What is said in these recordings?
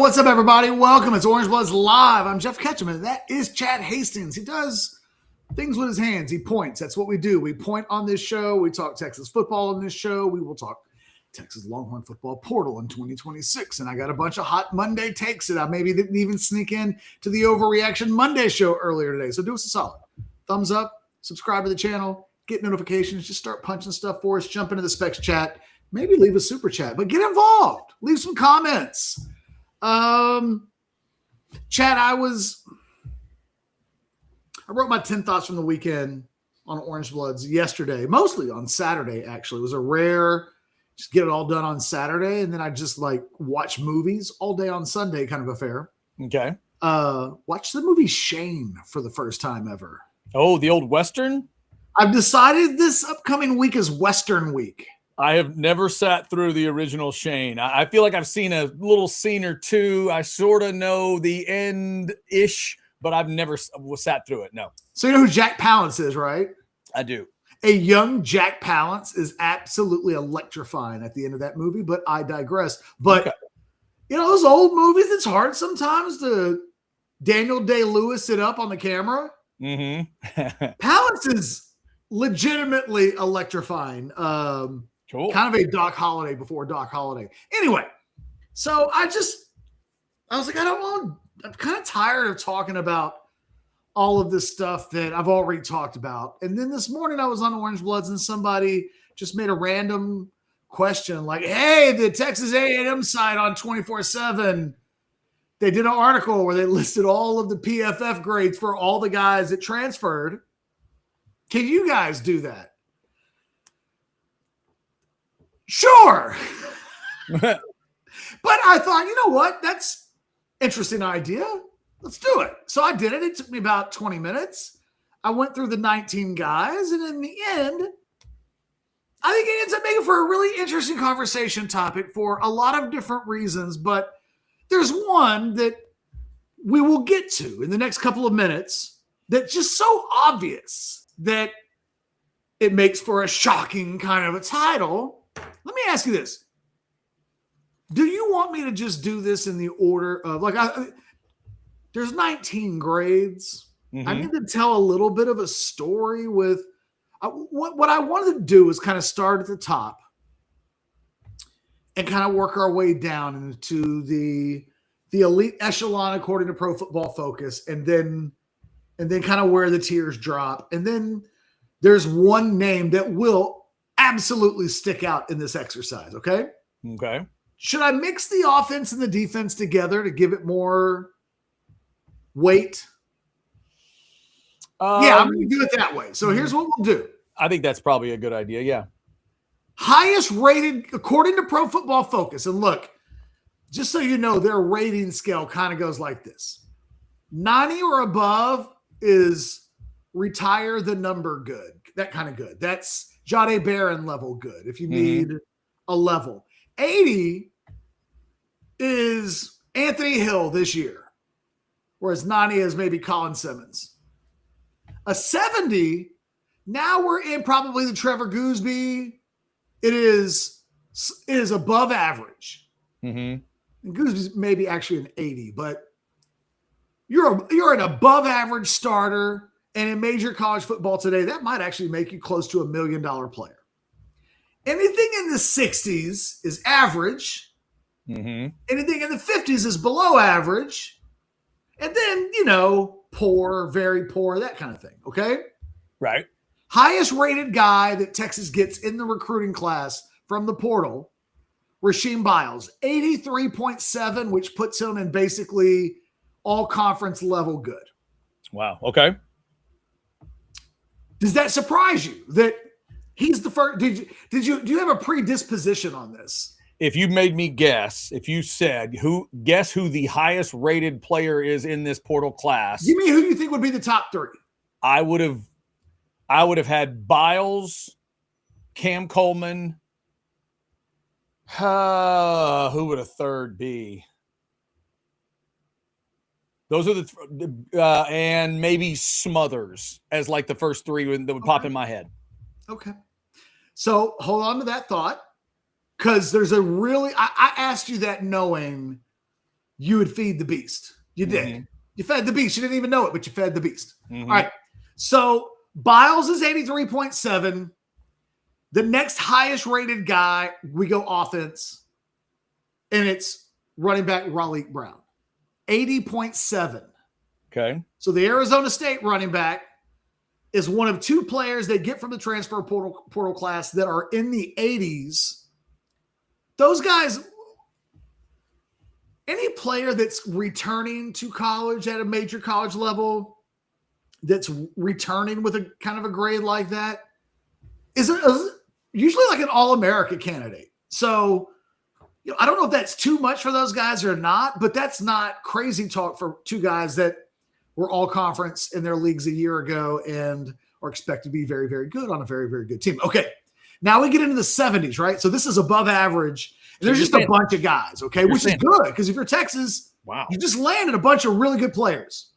What's up, everybody? Welcome. It's Orange Bloods Live. I'm Jeff Ketchum, and that is Chad Hastings. He does things with his hands. He points. That's what we do. We point on this show. We talk Texas football on this show. We will talk Texas Longhorn football portal in 2026. And I got a bunch of hot Monday takes that I maybe didn't even sneak in to the Overreaction Monday show earlier today. So do us a solid. Thumbs up, subscribe to the channel, get notifications, just start punching stuff for us, jump into the Specs chat, maybe leave a super chat, but get involved. Leave some comments. Chad, I wrote my 10 thoughts from the weekend on Orange Bloods yesterday, mostly on Saturday, actually. It was a rare, just get it all done on Saturday, and then I just watch movies all day on Sunday kind of affair. Okay. Watch the movie Shane for the first time ever. Oh, the old Western? I've decided this upcoming week is Western week. I have never sat through the original Shane. I feel like I've seen a little scene or two. I sort of know the end-ish, but I've never sat through it, no. So you know who Jack Palance is, right? I do. A young Jack Palance is absolutely electrifying at the end of that movie, but I digress. But, Okay. You know, those old movies, it's hard sometimes to Daniel Day-Lewis it up on the camera. Mm-hmm. Palance is legitimately electrifying. Cool. Kind of a Doc Holliday before Doc Holliday. Anyway, so I was like, I'm kind of tired of talking about all of this stuff that I've already talked about. And then this morning I was on Orange Bloods and somebody just made a random question like, hey, the Texas A&M site on 24/7, they did an article where they listed all of the PFF grades for all the guys that transferred. Can you guys do that? Sure. But I thought, you know what? That's interesting idea. Let's do it. So I did it. It took me about 20 minutes. I went through the 19 guys, and in the end, I think it ends up making for a really interesting conversation topic for a lot of different reasons. But there's one that we will get to in the next couple of minutes that's just so obvious that it makes for a shocking kind of a title. Let me ask you this. Do you want me to just do this in the order of, there's 19 grades. Mm-hmm. I need to tell a little bit of a story with, what I wanted to do is kind of start at the top and kind of work our way down into the elite echelon according to Pro Football Focus, and then kind of where the tiers drop. And then there's one name that will absolutely stick out in this exercise, okay? Okay. Should I mix the offense and the defense together to give it more weight? Yeah, I'm going to do it that way. So here's what we'll do. I think that's probably a good idea, yeah. Highest rated, according to Pro Football Focus. And look, just so you know, their rating scale kind of goes like this. 90 or above is retire the number good. That kind of good. That's Jade Barron level good if you need a level. 80 is Anthony Hill this year, whereas 90 is maybe Colin Simmons. A 70, now we're in probably the Trevor Gooseby. It is above average. Mm-hmm. And Goosby's maybe actually an 80, but you're an above average starter. And in major college football today, that might actually make you close to $1 million player. Anything in the 60s is average. Mm-hmm. Anything in the 50s is below average. And then, poor, very poor, that kind of thing. Okay? Right. Highest rated guy that Texas gets in the recruiting class from the portal, Rasheem Biles, 83.7, which puts him in basically all conference level good. Wow. Okay. Does that surprise you that he's the first? Do you have a predisposition on this? If you made me guess, if you said guess who the highest rated player is in this portal class, Give me who you think would be the top three. I would have had Biles, Cam Coleman. Who would a third be? Those are the and maybe Smothers as like the first three that would pop in my head. Okay. So hold on to that thought, because there's a really, I asked you that knowing you would feed the beast. You did. You fed the beast. You didn't even know it, but you fed the beast. All right. So Biles is 83.7. The next highest rated guy, we go offense, and it's running back Raleigh Brown, 80.7. Okay. So the Arizona State running back is one of 2 players they get from the transfer portal class that are in the 80s. Those guys, any player that's returning to college at a major college level, that's returning with a kind of a grade like that, is usually like an All-America candidate. So, I don't know if that's too much for those guys or not, but that's not crazy talk for 2 guys that were all conference in their leagues a year ago and are expected to be very, very good on a very, very good team. Okay. Now we get into the 70s, right? So this is above average. And there's just a bunch of guys, okay, which is good because if you're Texas, you just landed a bunch of really good players.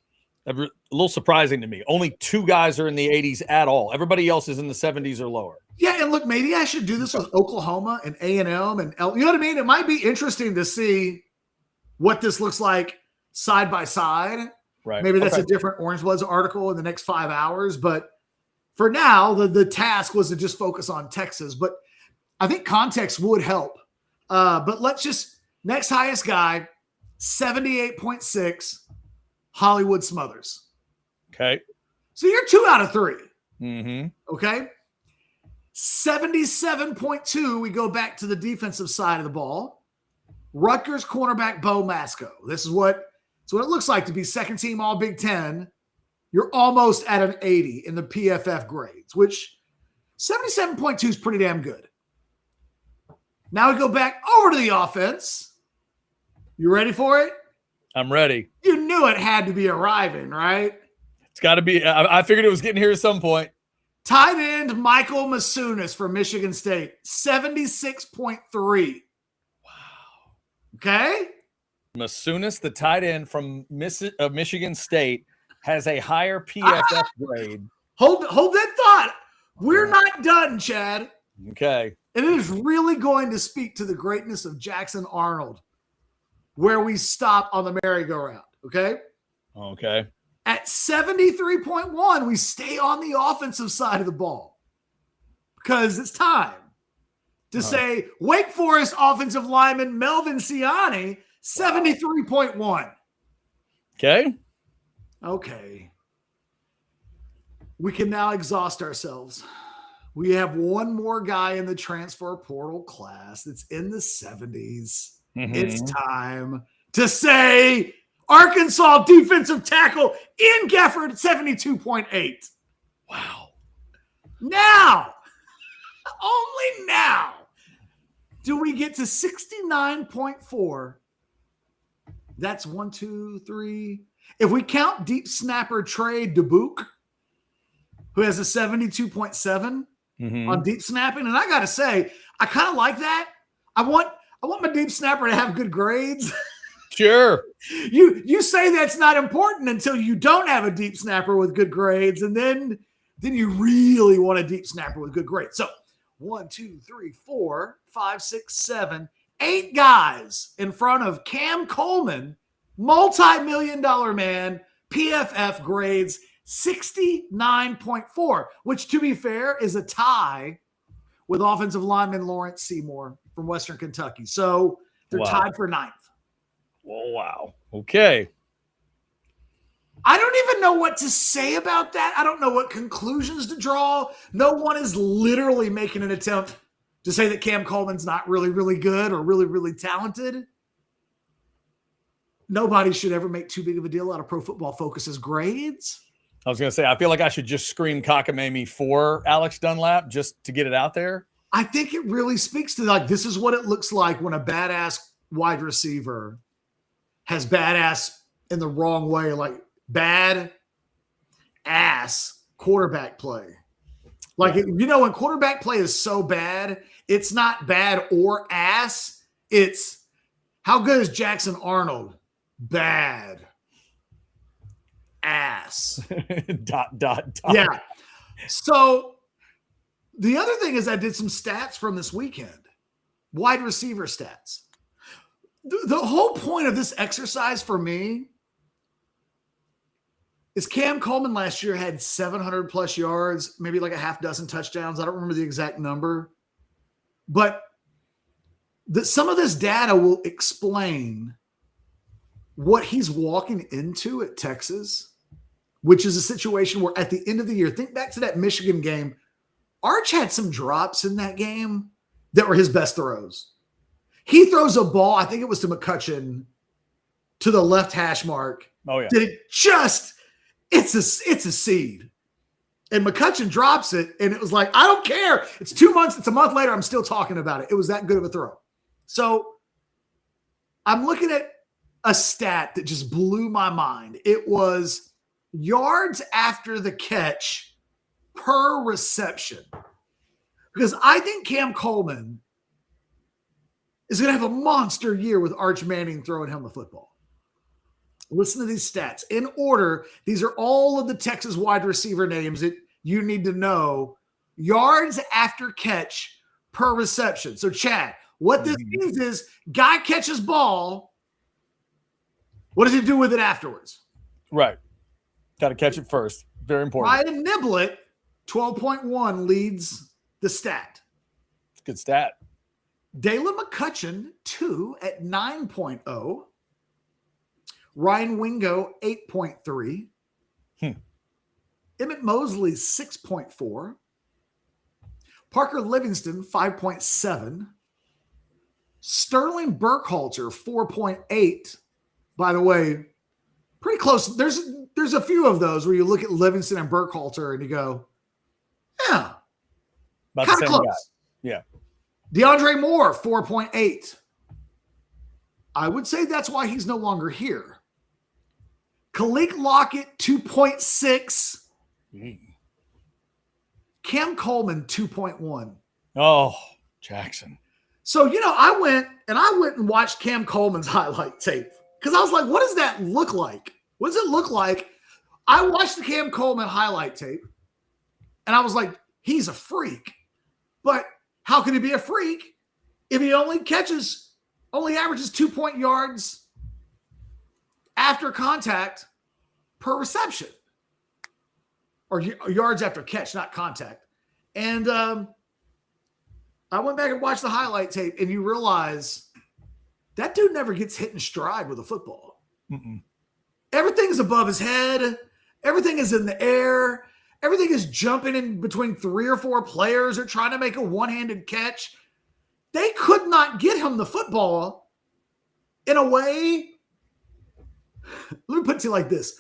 A little surprising to me. Only 2 guys are in the 80s at all. Everybody else is in the 70s or lower. Yeah, and look, maybe I should do this with Oklahoma and A&M and you know what I mean? It might be interesting to see what this looks like side by side. Right. Maybe that's a different Orange Bloods article in the next 5 hours. But for now, the task was to just focus on Texas. But I think context would help. But let's just, next highest guy, 78.6, Hollywood Smothers. Okay. So you're 2 out of 3. Mm-hmm. Okay. 77.2, we go back to the defensive side of the ball. Rutgers cornerback Bo Masco. This is what it looks like to be second team all Big Ten. You're almost at an 80 in the PFF grades, which 77.2 is pretty damn good. Now we go back over to the offense. You ready for it? I'm ready. You knew it had to be arriving, right? It's got to be. I figured it was getting here at some point. Tight end Michael Masunis from Michigan State, 76.3. Wow. Okay? Masunis, the tight end from Michigan State, has a higher PFF grade. Hold that thought. We're not done, Chad. Okay. And it is really going to speak to the greatness of Jackson Arnold, where we stop on the merry-go-round, okay? Okay. At 73.1, we stay on the offensive side of the ball because it's time to say Wake Forest offensive lineman Melvin Ciani, 73.1. Okay. Okay. We can now exhaust ourselves. We have one more guy in the transfer portal class that's in the 70s. Mm-hmm. It's time to say Arkansas defensive tackle Ian Gefford, 72.8. Wow. Now, only now, do we get to 69.4. That's 1, 2, 3. If we count deep snapper Trey Dubuque, who has a 72.7 on deep snapping, and I got to say, I kind of like that. I want my deep snapper to have good grades. Sure. You say that's not important until you don't have a deep snapper with good grades, and then you really want a deep snapper with good grades. So 1, 2, 3, 4, 5, 6, 7, 8 guys in front of Cam Coleman, multi-million-dollar man, PFF grades 69.4, which, to be fair, is a tie with offensive lineman Lawrence Seymour from Western Kentucky. So they're tied for 9th. Oh, wow. Okay. I don't even know what to say about that. I don't know what conclusions to draw. No one is literally making an attempt to say that Cam Coleman's not really, really good or really, really talented. Nobody should ever make too big of a deal out of Pro Football Focus's grades. I was going to say, I feel like I should just scream cockamamie for Alex Dunlap just to get it out there. I think it really speaks to, like, this is what it looks like when a badass wide receiver has badass in the wrong way, like bad ass quarterback play. Like, when quarterback play is so bad, it's not bad or ass. It's how good is Jackson Arnold? Bad ass. ... Yeah. So the other thing is I did some stats from this weekend, wide receiver stats. The whole point of this exercise for me is Cam Coleman last year had 700 plus yards, maybe like a half dozen touchdowns. I don't remember the exact number, but some of this data will explain what he's walking into at Texas, which is a situation where at the end of the year, think back to that Michigan game. Arch had some drops in that game that were his best throws. He throws a ball, I think it was to McCutcheon, to the left hash mark. Oh, yeah. Did it just, it's a seed. And McCutcheon drops it, and it was like, I don't care. It's 2 months, it's a month later, I'm still talking about it. It was that good of a throw. So I'm looking at a stat that just blew my mind. It was yards after the catch per reception. Because I think Cam Coleman is going to have a monster year with Arch Manning throwing him the football. Listen to these stats. In order, these are all of the Texas wide receiver names that you need to know. Yards after catch per reception. So, Chad, what this means is guy catches ball. What does he do with it afterwards? Right. Got to catch it first. Very important. Ryan Niblett, 12.1, leads the stat. Good stat. Dalen McCutcheon, 2 at 9.0. Ryan Wingo, 8.3. Emmett Mosley, 6.4. Parker Livingston, 5.7. Sterling Burkhalter, 4.8. By the way, pretty close. There's a few of those where you look at Livingston and Burkhalter and you go, yeah, kind of close. Guy. Yeah. DeAndre Moore, 4.8. I would say that's why he's no longer here. Khalil Lockett, 2.6. Cam Coleman, 2.1. Oh, Jackson. So, I went and watched Cam Coleman's highlight tape because I was like, what does that look like? What does it look like? I watched the Cam Coleman highlight tape and I was like, he's a freak. But how can he be a freak if he only averages 2 yards after contact per reception? Or yards after catch, not contact. And I went back and watched the highlight tape, and you realize that dude never gets hit in stride with a football. Everything's above his head. Everything is in the air. Everything is jumping in between 3 or 4 players or trying to make a one-handed catch. They could not get him the football in a way. Let me put it to you like this.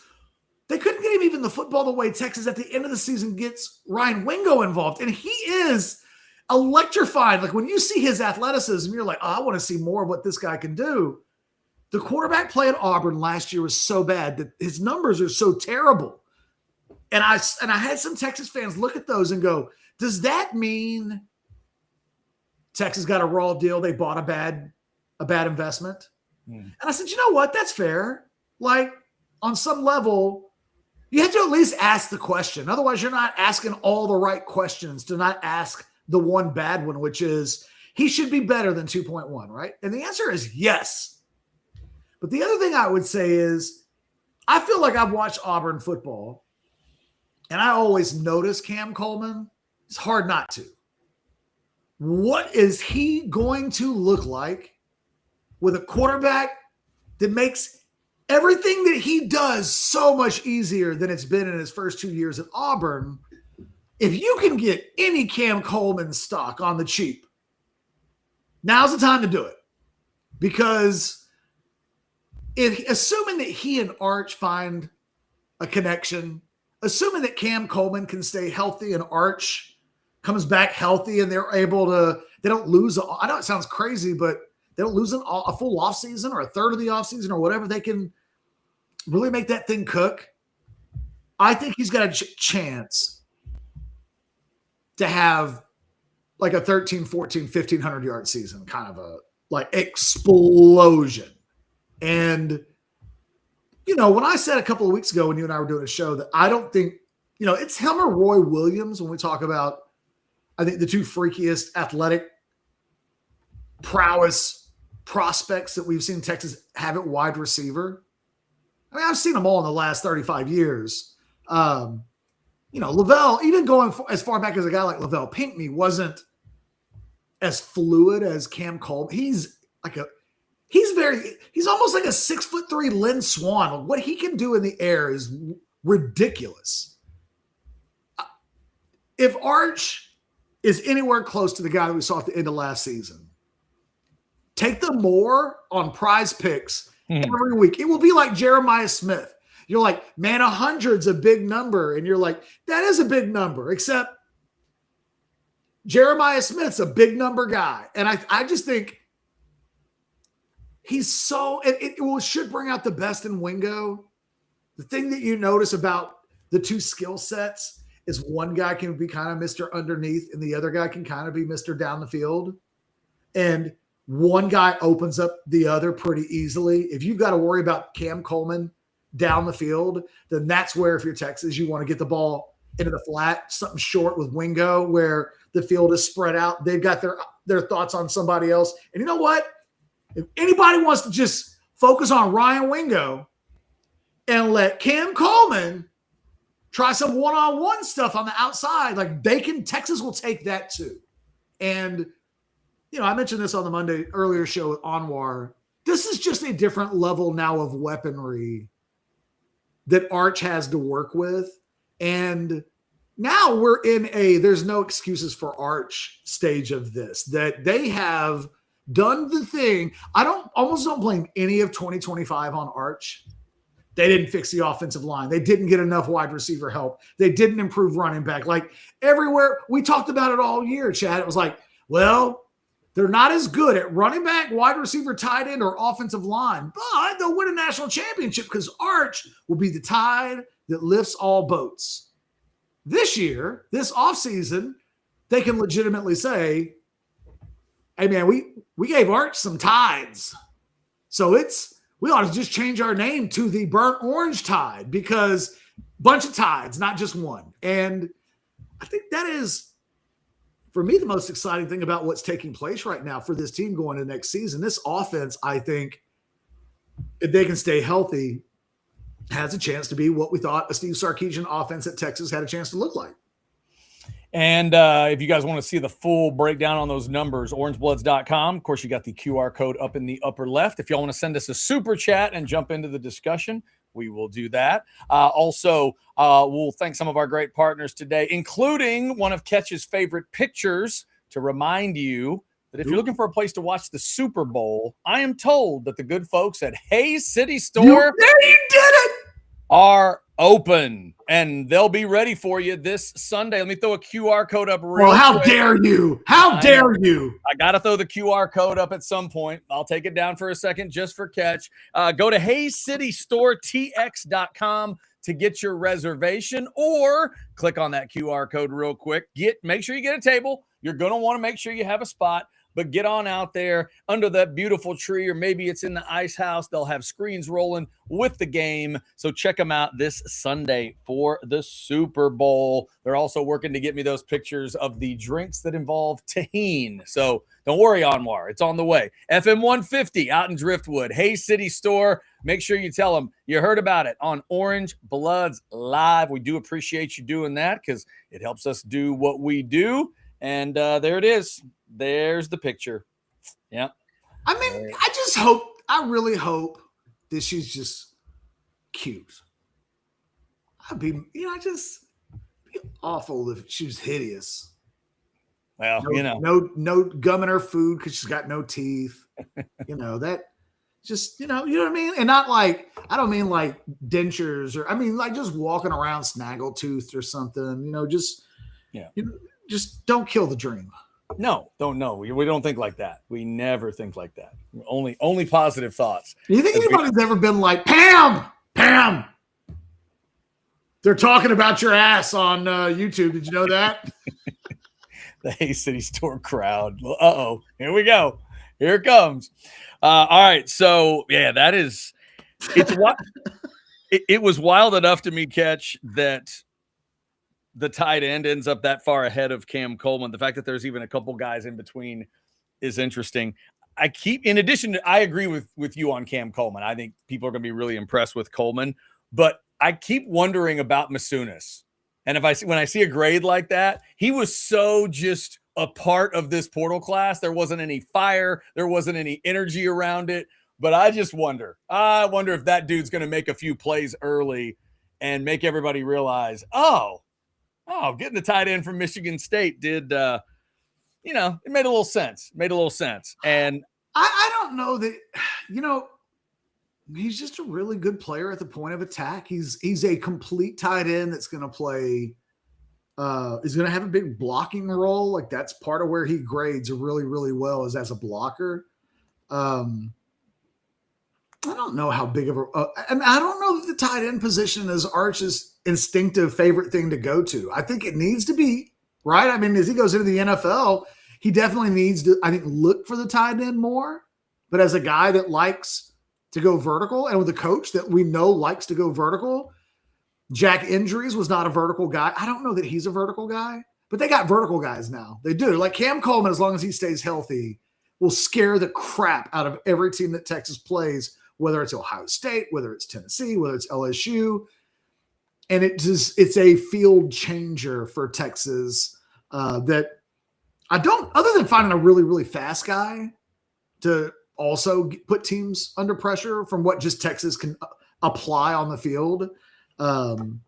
They couldn't get him even the football the way Texas at the end of the season gets Ryan Wingo involved. And he is electrified. Like when you see his athleticism, you're like, oh, I want to see more of what this guy can do. The quarterback play at Auburn last year was so bad that his numbers are so terrible. And I had some Texas fans look at those and go, does that mean Texas got a raw deal? They bought a bad investment? And I said, you know what? That's fair. Like on some level, you have to at least ask the question. Otherwise, you're not asking all the right questions to not ask the one bad one, which is he should be better than 2.1, right? And the answer is yes. But the other thing I would say is I feel like I've watched Auburn football, and I always notice Cam Coleman. It's hard not to. What is he going to look like with a quarterback that makes everything that he does so much easier than it's been in his first 2 years at Auburn? If you can get any Cam Coleman stock on the cheap, now's the time to do it. Because assuming that he and Arch find a connection, assuming that Cam Coleman can stay healthy and Arch comes back healthy and they're able to, they don't lose, I know it sounds crazy, but they don't lose a full offseason or a third of the offseason or whatever, they can really make that thing cook. I think he's got a chance to have like a 13, 14, 1,500 yard season, kind of a like explosion. And, when I said a couple of weeks ago when you and I were doing a show that I don't think, it's him or Roy Williams when we talk about, I think the two freakiest athletic prowess prospects that we've seen Texas have at wide receiver. I mean, I've seen them all in the last 35 years. Lavelle, even going as far back as a guy like Lavelle Pinkney, wasn't as fluid as Cam Coleman. He's almost like a 6'3" Lynn Swan. What he can do in the air is ridiculous. If Arch is anywhere close to the guy that we saw at the end of last season, take the more on Prize Picks every week. It will be like Jeremiah Smith. You're like, man, 100's a big number. And you're like, that is a big number, except Jeremiah Smith's a big number guy. And I just think he's it should bring out the best in Wingo. The thing that you notice about the two skill sets is one guy can be kind of Mr. Underneath and the other guy can kind of be Mr. Down the field. And one guy opens up the other pretty easily. If you've got to worry about Cam Coleman down the field, then that's where, if you're Texas, you want to get the ball into the flat, something short with Wingo where the field is spread out. They've got their thoughts on somebody else. And you know what? If anybody wants to just focus on Ryan Wingo and let Cam Coleman try some one-on-one stuff on the outside, like Texas will take that too. And, I mentioned this on the Monday earlier show with Anwar. This is just a different level now of weaponry that Arch has to work with. And now we're in there's no excuses for Arch stage of this, that they have done the thing. Almost don't blame any of 2025 on Arch. They didn't fix the offensive line. They didn't get enough wide receiver help. They didn't improve running back. Like everywhere, we talked about it all year, Chad. It was like, well, they're not as good at running back, wide receiver, tight end, or offensive line, but they'll win a national championship because Arch will be the tide that lifts all boats. This year, this offseason, they can legitimately say, hey, man, we gave Arch some tides. So we ought to just change our name to the Burnt Orange Tide, because bunch of tides, not just one. And I think that is, for me, the most exciting thing about what's taking place right now for this team going into next season. This offense, I think, if they can stay healthy, has a chance to be what we thought a Steve Sarkisian offense at Texas had a chance to look like. And if you guys want to see the full breakdown on those numbers, orangebloods.com. Of course, you got the QR code up in the upper left. If y'all want to send us a super chat and jump into the discussion, we will do that. Also, we'll thank some of our great partners today, including one of Ketch's favorite pictures, to remind you that if you're looking for a place to watch the Super Bowl, I am told that the good folks at Hayes City Store You did it! are open, and they'll be ready for you this Sunday. Let me throw a QR code up real Well, how quick. dare you? How dare you? I got to throw the QR code up at some point. I'll take it down for a second just for Ketch. Go to HayesCityStoreTX.com to get your reservation, or click on that QR code real quick. Make sure you get a table. You're going to want to make sure you have a spot. But get on out there under that beautiful tree, or maybe it's in the ice house. They'll have screens rolling with the game. So check them out this Sunday for the Super Bowl. They're also working to get me those pictures of the drinks that involve tahini. So don't worry, Anwar. It's on the way. FM 150 out in Driftwood. Hayes City Store. Make sure you tell them you heard about it on Orange Bloods Live. We do appreciate you doing that because it helps us do what we do. And there it is. There's the picture. Yeah. I mean, I really hope that she's just cute. It'd be awful if she was hideous. Well, no gum in her food because she's got no teeth. That just, you know what I mean? And not like, I don't mean like dentures, or I mean like just walking around snaggletooth or something, just don't kill the dream. No, don't know. We don't think like that. We never think like that. Only positive thoughts. Do you think anybody's ever been like, Pam, they're talking about your ass on YouTube? Did you know that? The Hayes City Store crowd. Uh-oh. Here we go. Here it comes. All right. So, yeah, it was wild enough to me, Ketch, that the tight end ends up that far ahead of Cam Coleman. The fact that there's even a couple guys in between is interesting. I keep, in addition to, I agree with you on Cam Coleman. I think people are going to be really impressed with Coleman, but I keep wondering about Masunis. And when I see a grade like that, he was so just a part of this portal class. There wasn't any fire. There wasn't any energy around it. But I just wonder. I wonder if that dude's going to make a few plays early and make everybody realize, getting the tight end from Michigan State did, it made a little sense. And I don't know that, he's just a really good player at the point of attack. He's a complete tight end that's going to play, is going to have a big blocking role. Like that's part of where he grades really, really well is as a blocker. I don't know how big of I don't know if the tight end position is Arch's instinctive favorite thing to go to. I think it needs to be, right? I mean, as he goes into the NFL, he definitely needs to, I think, look for the tight end more. But as a guy that likes to go vertical and with a coach that we know likes to go vertical, Jack Injuries was not a vertical guy. I don't know that he's a vertical guy, but they got vertical guys now. They do. Like Cam Coleman, as long as he stays healthy, will scare the crap out of every team that Texas plays, whether it's Ohio State, whether it's Tennessee, whether it's LSU. And it's a field changer for Texas that I don't, other than finding a really, really fast guy to also put teams under pressure from what just Texas can apply on the field, from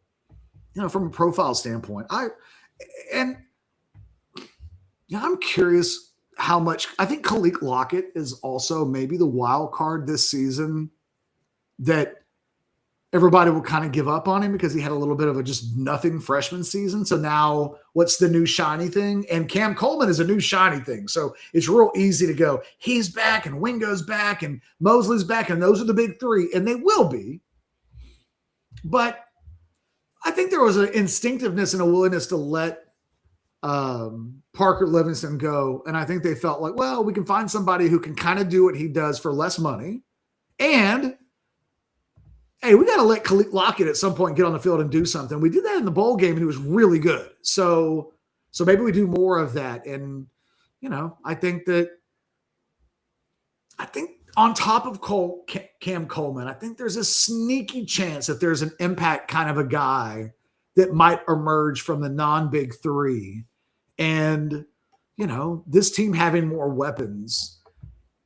a profile standpoint. I'm curious how much, I think Khalil Lockett is also maybe the wild card this season that everybody will kind of give up on him because he had a little bit of a just nothing freshman season. So now what's the new shiny thing? And Cam Coleman is a new shiny thing. So it's real easy to go, he's back and Wingo's back and Mosley's back. And those are the big three. And they will be. But I think there was an instinctiveness and a willingness to let Parker Livingston go. And I think they felt like, well, we can find somebody who can kind of do what he does for less money. And hey, we got to let Khalil Lockett at some point get on the field and do something. We did that in the bowl game, and he was really good. So maybe we do more of that. And, I think on top of Cam Coleman, I think there's a sneaky chance that there's an impact kind of a guy that might emerge from the non-big three. And, this team having more weapons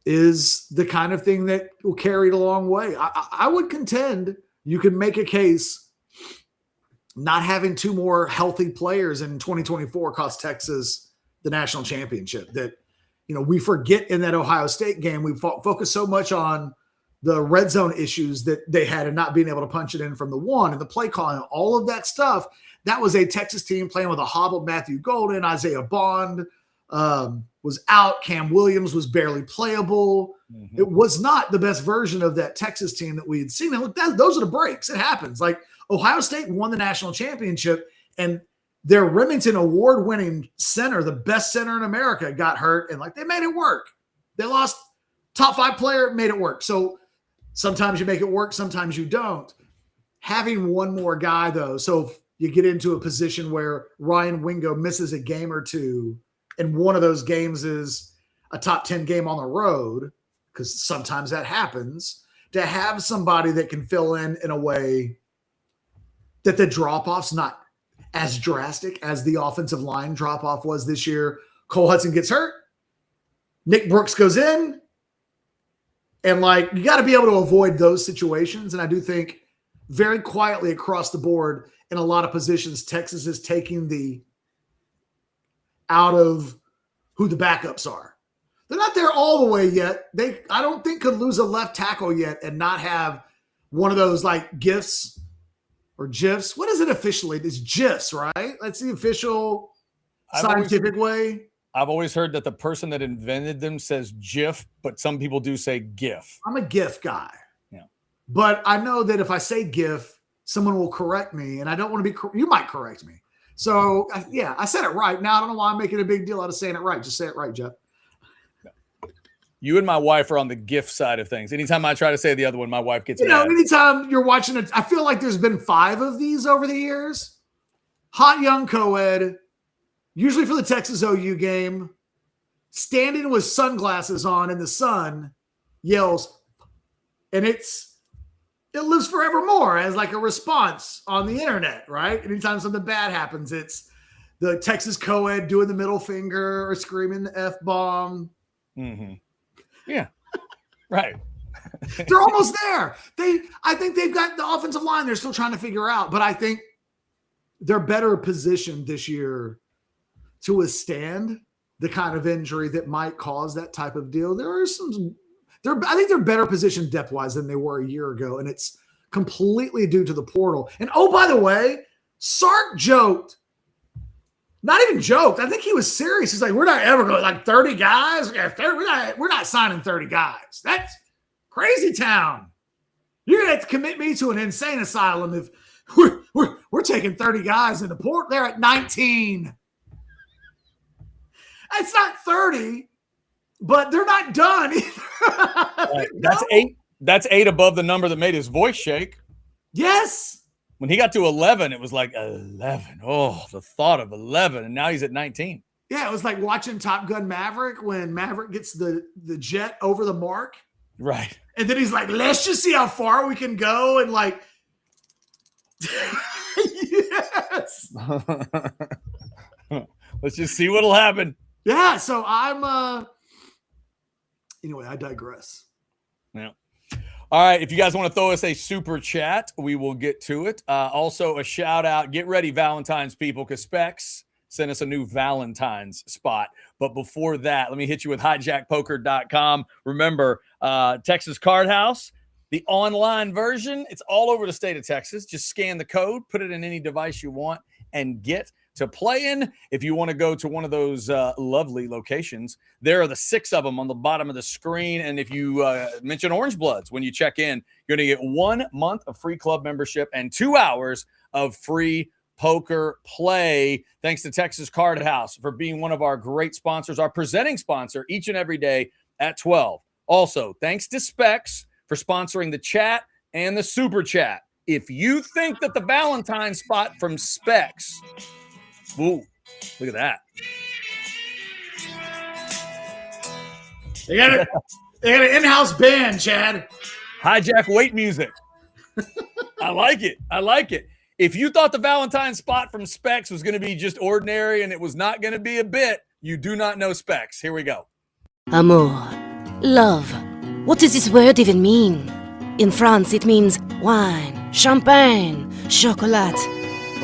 is the kind of thing that will carry it a long way. I would contend you can make a case not having two more healthy players in 2024 cost Texas the national championship. That, we forget in that Ohio State game, we focus so much on the red zone issues that they had and not being able to punch it in from the one and the play calling, all of that stuff. That was a Texas team playing with a hobbled Matthew Golden, Isaiah Bond, was out. Cam Williams was barely playable. Mm-hmm. It was not the best version of that Texas team that we had seen. And look, those are the breaks. It happens. Like Ohio State won the national championship and their Remington award-winning center, the best center in America, got hurt. And they made it work. They lost top 5 player, made it work. So sometimes you make it work. Sometimes you don't. Having one more guy though. So if you get into a position where Ryan Wingo misses a game or two, and one of those games is a top 10 game on the road, because sometimes that happens, to have somebody that can fill in a way that the drop-off's not as drastic as the offensive line drop-off was this year. Cole Hudson gets hurt. Nick Brooks goes in. And you got to be able to avoid those situations. And I do think very quietly across the board in a lot of positions, Texas is taking the out of who the backups are. They're not there all the way yet. I don't think could lose a left tackle yet and not have one of those GIFs or GIFs. What is it officially? It's GIFs, right? That's the official scientific way. I've always heard that the person that invented them says GIF, but some people do say GIF. I'm a GIF guy. Yeah. But I know that if I say GIF, someone will correct me, and I don't want to be – you might correct me. So, yeah, I said it right. Now, I don't know why I'm making a big deal out of saying it right. Just say it right, Jeff. You and my wife are on the GIF side of things. Anytime I try to say the other one, my wife gets mad. Anytime you're watching it, I feel like there's been 5 of these over the years. Hot young co-ed, usually for the Texas OU game. standing with sunglasses on in the sun, yells, and it lives forevermore as like a response on the internet, right? Anytime something bad happens, it's the Texas co-ed doing the middle finger or screaming the F-bomb. Mm-hmm. Yeah, right. They're almost there. I think they've got the offensive line they're still trying to figure out, but I think they're better positioned this year to withstand the kind of injury that might cause that type of deal. I think they're better positioned depth-wise than they were a year ago, and it's completely due to the portal. And oh, by the way, Sark joked. Not even joked. I think he was serious. He's like, we're not ever going like 30 guys. We're not signing 30 guys. That's crazy town. You're gonna have to commit me to an insane asylum if we're taking 30 guys in the port. They're at 19. It's not 30, but they're not done either. Right. That's 8. That's 8 above the number that made his voice shake. Yes. When he got to 11, it was like 11. Oh, the thought of 11. And now he's at 19. Yeah, it was like watching Top Gun Maverick when Maverick gets the jet over the mark. Right. And then he's like, let's just see how far we can go. And like, yes. Let's just see what'll happen. Yeah. So anyway, I digress. Yeah. All right. If you guys want to throw us a super chat, we will get to it. Also, a shout out. Get ready, Valentine's people, because Specs sent us a new Valentine's spot. But before that, let me hit you with hijackpoker.com. Remember, Texas Card House, the online version. It's all over the state of Texas. Just scan the code, put it in any device you want, and get to play in. If you want to go to one of those lovely locations, there are the 6 of them on the bottom of the screen. And if you mention Orange Bloods when you check in, you're going to get 1 month of free club membership and 2 hours of free poker play. Thanks to Texas Card House for being one of our great sponsors, our presenting sponsor each and every day at 12. Also, thanks to Specs for sponsoring the chat and the super chat. If you think that the Valentine spot from Specs, ooh, look at that. They got an in-house band, Chad. Hijack weight music. I like it. I like it. If you thought the Valentine spot from Specs was going to be just ordinary and it was not going to be a bit, you do not know Specs. Here we go. Amour. Love. What does this word even mean? In France, it means wine, champagne, chocolate.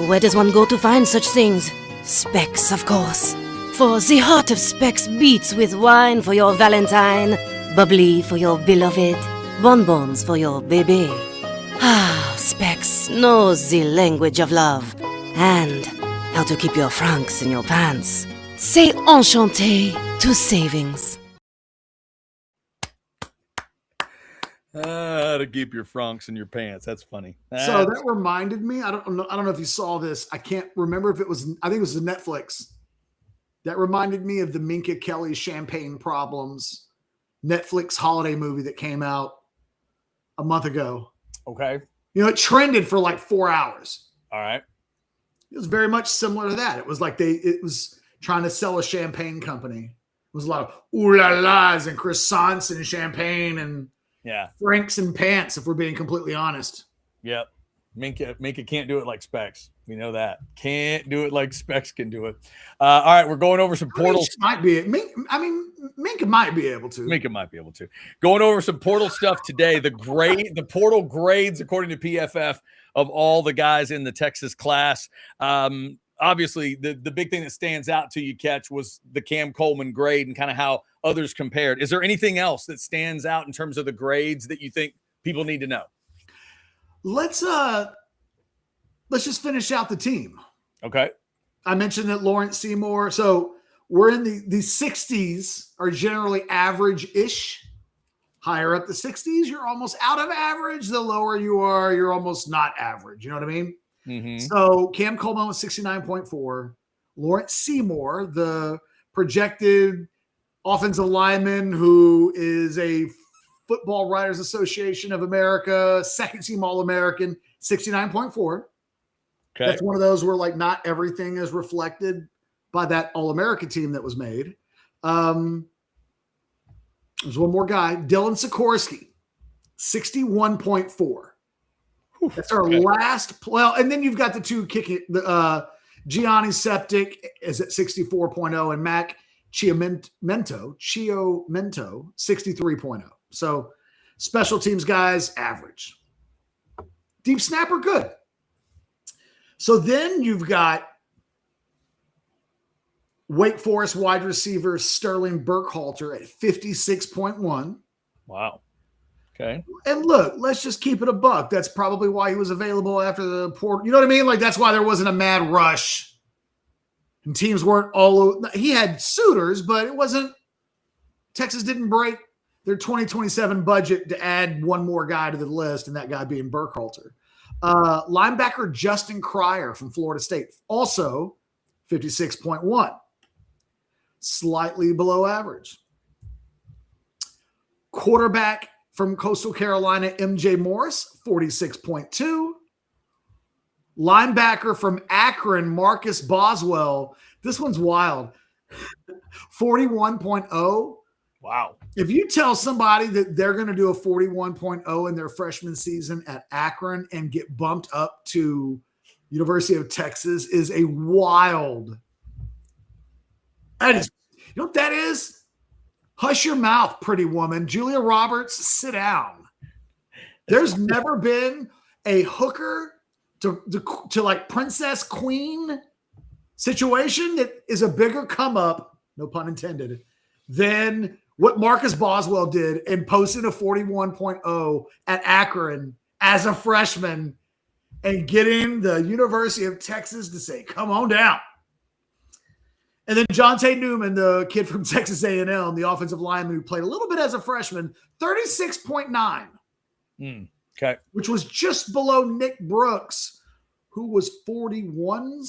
Where does one go to find such things? Specs, of course. For the heart of Specs beats with wine for your Valentine, bubbly for your beloved, bonbons for your bébé. Ah, Specs knows the language of love and how to keep your francs in your pants. Say enchanté to savings. To keep your francs in your pants. That's funny. So that reminded me. I don't know if you saw this. I can't remember if it was. I think it was the Netflix. That reminded me of the Minka Kelly Champagne Problems Netflix holiday movie that came out a month ago. Okay. You know, it trended for like 4 hours. All right. It was very much similar to that. It was like it was trying to sell a champagne company. It was a lot of ooh la la's and croissants and champagne and francs and pants, if we're being completely honest. Yep. Minka can't do it like Specs. We know that. Can't do it like Specs can do it. All right, we're going over some portals. Minka might be able to. Minka might be able to. Going over some portal stuff today. The portal grades, according to PFF, of all the guys in the Texas class. Obviously, the big thing that stands out to you, Catch, was the Cam Coleman grade and kind of how others compared. Is there anything else that stands out in terms of the grades that you think people need to know? Let's just finish out the team. Okay. I mentioned that Lawrence Seymour. So we're in the 60s are generally average-ish. Higher up the 60s, you're almost out of average. The lower you are, you're almost not average. You know what I mean? Mm-hmm. So Cam Coleman was 69.4. Lawrence Seymour, the projected offensive lineman who is a Football Writers Association of America, second team All-American, 69.4. Okay. That's one of those where like not everything is reflected by that All-American team that was made. There's one more guy, Dylan Sikorsky, 61.4. That's our last. Well, and then you've got the two kicking. Gianni Septic is at 64.0 and Mac Chiomento, 63.0. So special teams guys, average. Deep snapper, good. So then you've got Wake Forest wide receiver Sterling Burkhalter at 56.1. Wow. Okay. And look, let's just keep it a buck. That's probably why he was available after the port. You know what I mean? Like, that's why there wasn't a mad rush. And teams weren't all over. He had suitors, but it wasn't. Texas didn't break their 2027 budget to add one more guy to the list, and that guy being Burkhalter. Linebacker Justin Cryer from Florida State, also 56.1. Slightly below average. Quarterback from Coastal Carolina, MJ Morris, 46.2. Linebacker from Akron, Marcus Boswell. This one's wild. 41.0. Wow. If you tell somebody that they're going to do a 41.0 in their freshman season at Akron and get bumped up to University of Texas is a wild. That is, you know what that is? Hush your mouth, pretty woman. Julia Roberts, sit down. There's never been a hooker to like princess queen situation that is a bigger come up, no pun intended, than what Marcus Boswell did and posted a 41.0 at Akron as a freshman and getting the University of Texas to say, come on down. And then Jonte Newman, the kid from Texas A&M, the offensive lineman who played a little bit as a freshman, 36.9. Okay. Which was just below Nick Brooks, who was 41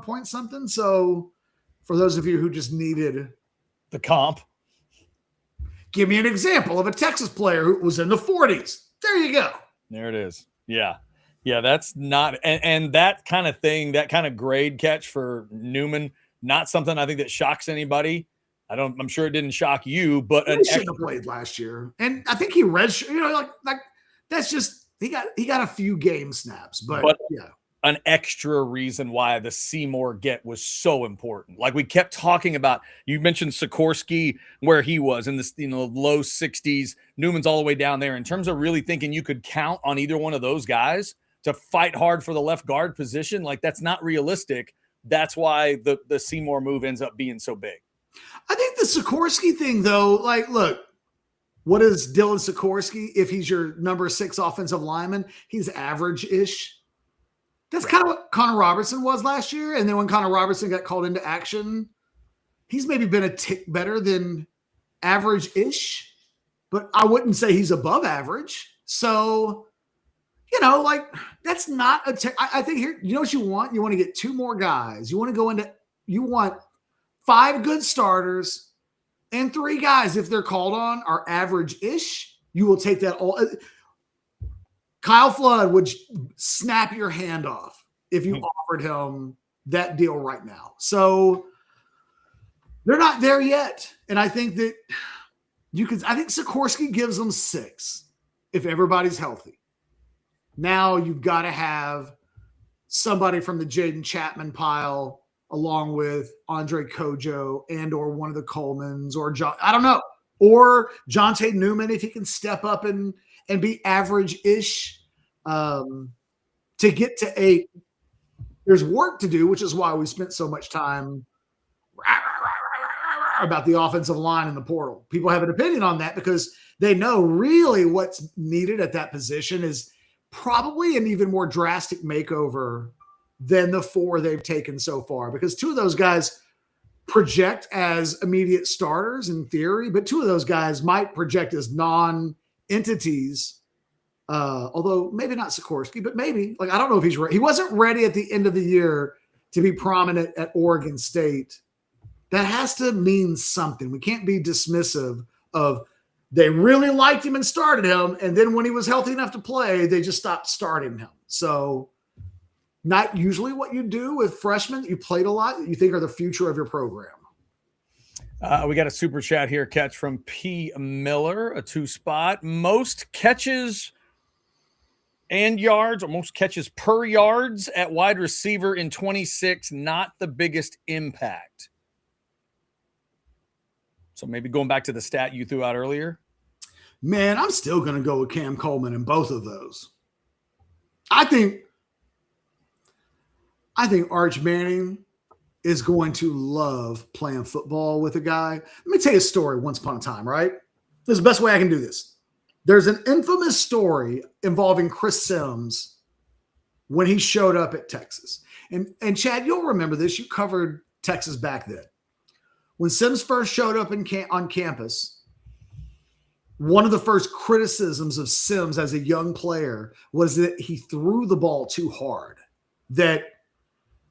point something. So for those of you who just needed the comp, give me an example of a Texas player who was in the 40s. There you go. There it is. Yeah. Yeah, that's not and that kind of thing, that kind of grade catch for Newman, not something I think that shocks anybody. I'm sure it didn't shock you, but he should have played last year. And I think he redshirt, like that's just he got a few game snaps, but yeah. An extra reason why the Seymour get was so important. Like we kept talking about, you mentioned Sikorsky, where he was in this, low 60s. Newman's all the way down there. In terms of really thinking you could count on either one of those guys to fight hard for the left guard position, like that's not realistic. That's why the Seymour move ends up being so big. I think the Sikorsky thing, though, like, look, what is Dylan Sikorsky? If he's your number 6 offensive lineman, he's average-ish. That's kind of what Connor Robertson was last year. And then when Connor Robertson got called into action, he's maybe been a tick better than average-ish, but I wouldn't say he's above average. So, like that's not I think here, you know what you want? You want to get 2 more guys. You want 5 good starters and 3 guys, if they're called on, are average-ish. You will take that all. Kyle Flood would snap your hand off if you offered him that deal right now. So they're not there yet. And I think that I think Sikorsky gives them 6 if everybody's healthy. Now you've got to have somebody from the Jaden Chapman pile along with Andre Kojo and or one of the Colemans or John, I don't know, or Jonte Newman if he can step up and be average-ish to get to 8. There's work to do, which is why we spent so much time about the offensive line in the portal. People have an opinion on that because they know really what's needed at that position is probably an even more drastic makeover than the 4 they've taken so far, because 2 of those guys project as immediate starters in theory, but 2 of those guys might project as non-entities, although maybe not Sikorsky, but maybe. Like, I don't know if he's ready. He wasn't ready at the end of the year to be prominent at Oregon State. That has to mean something. We can't be dismissive of they really liked him and started him, and then when he was healthy enough to play, they just stopped starting him. So not usually what you do with freshmen that you played a lot that you think are the future of your program. We got a super chat here, catch from P. Miller, a 2-spot. Most catches and yards, or most catches per yards at wide receiver in 26, not the biggest impact. So maybe going back to the stat you threw out earlier. Man, I'm still going to go with Cam Coleman in both of those. I think Arch Manning is going to love playing football with a guy. Let me tell you a story once upon a time, right? This is the best way I can do this. There's an infamous story involving Chris Sims when he showed up at Texas. And Chad, you'll remember this. You covered Texas back then. When Sims first showed up on campus, one of the first criticisms of Sims as a young player was that he threw the ball too hard, that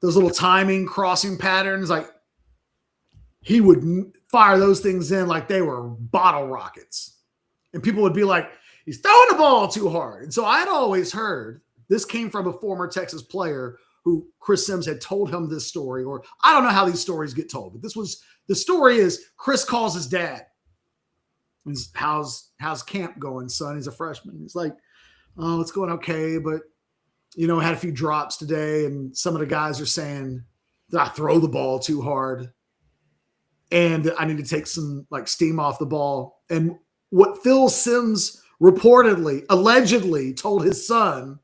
those little timing crossing patterns, like he would fire those things in like they were bottle rockets. And people would be like, he's throwing the ball too hard. And so I'd always heard, this came from a former Texas player who Chris Sims had told him this story, or I don't know how these stories get told, but the story is Chris calls his dad. He's, how's camp going, son? He's a freshman. He's like, oh, it's going okay, but had a few drops today, and some of the guys are saying that I throw the ball too hard, and I need to take some steam off the ball. And what Phil Sims allegedly told his son,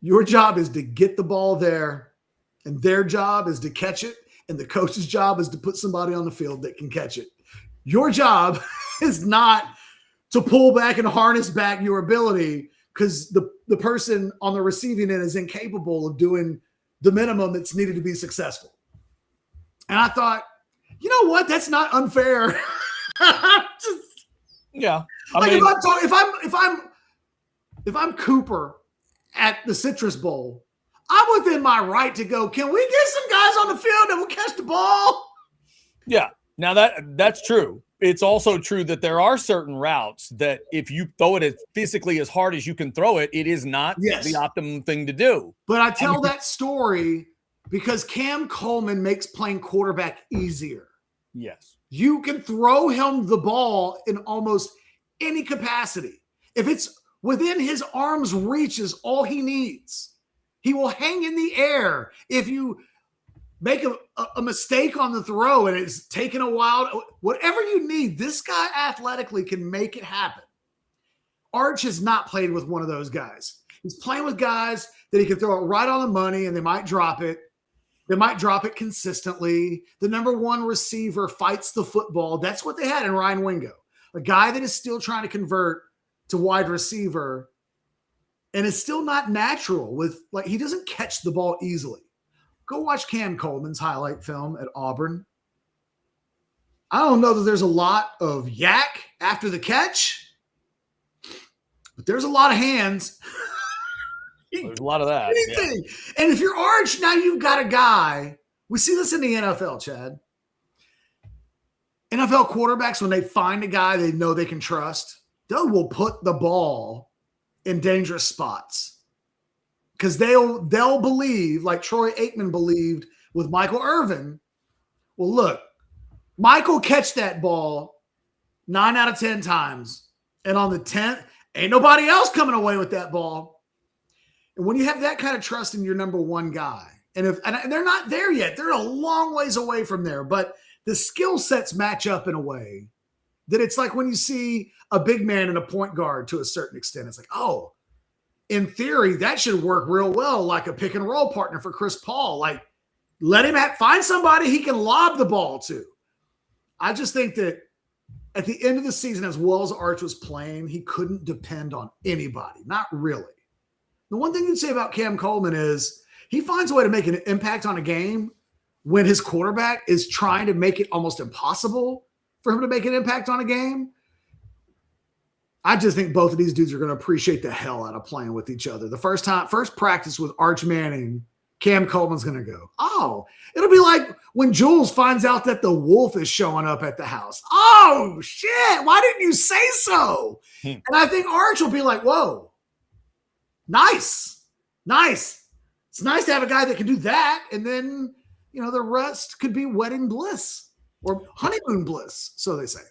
your job is to get the ball there, and their job is to catch it. And the coach's job is to put somebody on the field that can catch it. Your job is not to pull back and harness back your ability, because the person on the receiving end is incapable of doing the minimum that's needed to be successful. And I thought, you know what? That's not unfair. Yeah. If I'm Cooper at the Citrus Bowl, I'm within my right to go, can we get some guys on the field that will catch the ball? Yeah. Now that's true. It's also true that there are certain routes that if you throw it as physically as hard as you can throw it, it is not the optimum thing to do. But I tell that story because Cam Coleman makes playing quarterback easier. Yes. You can throw him the ball in almost any capacity. If it's within his arm's reach is all he needs. He will hang in the air. If you make a mistake on the throw and it's taken a while, whatever you need, this guy athletically can make it happen. Arch has not played with one of those guys. He's playing with guys that he can throw it right on the money and they might drop it. They might drop it consistently. The number one receiver fights the football. That's what they had in Ryan Wingo, a guy that is still trying to convert to wide receiver. And it's still not natural he doesn't catch the ball easily. Go watch Cam Coleman's highlight film at Auburn. I don't know that there's a lot of yak after the catch, but there's a lot of hands. There's a lot of that. Anything. Yeah. And if you're Arch, now you've got a guy. We see this in the NFL, Chad. NFL quarterbacks, when they find a guy they know they can trust, they will put the ball in dangerous spots because they'll believe, like Troy Aikman believed with Michael Irvin. Well, look, Michael catch that ball 9 out of 10 times, and on the 10th, ain't nobody else coming away with that ball. And when you have that kind of trust in your number one guy, and they're not there yet, they're a long ways away from there, but the skill sets match up in a way that it's like when you see a big man and a point guard to a certain extent, it's like, oh, in theory, that should work real well, like a pick and roll partner for Chris Paul. Like, let him find somebody he can lob the ball to. I just think that at the end of the season, as well as Arch was playing, he couldn't depend on anybody. Not really. The one thing you'd say about Cam Coleman is he finds a way to make an impact on a game when his quarterback is trying to make it almost impossible for him to make an impact on a game. I just think both of these dudes are going to appreciate the hell out of playing with each other. The first practice with Arch Manning, Cam Coleman's going to go, oh, it'll be like when Jules finds out that the wolf is showing up at the house. Oh, shit, why didn't you say so? And I think Arch will be like, whoa, nice. It's nice to have a guy that can do that. And then the rest could be wedding bliss or honeymoon bliss, so they say.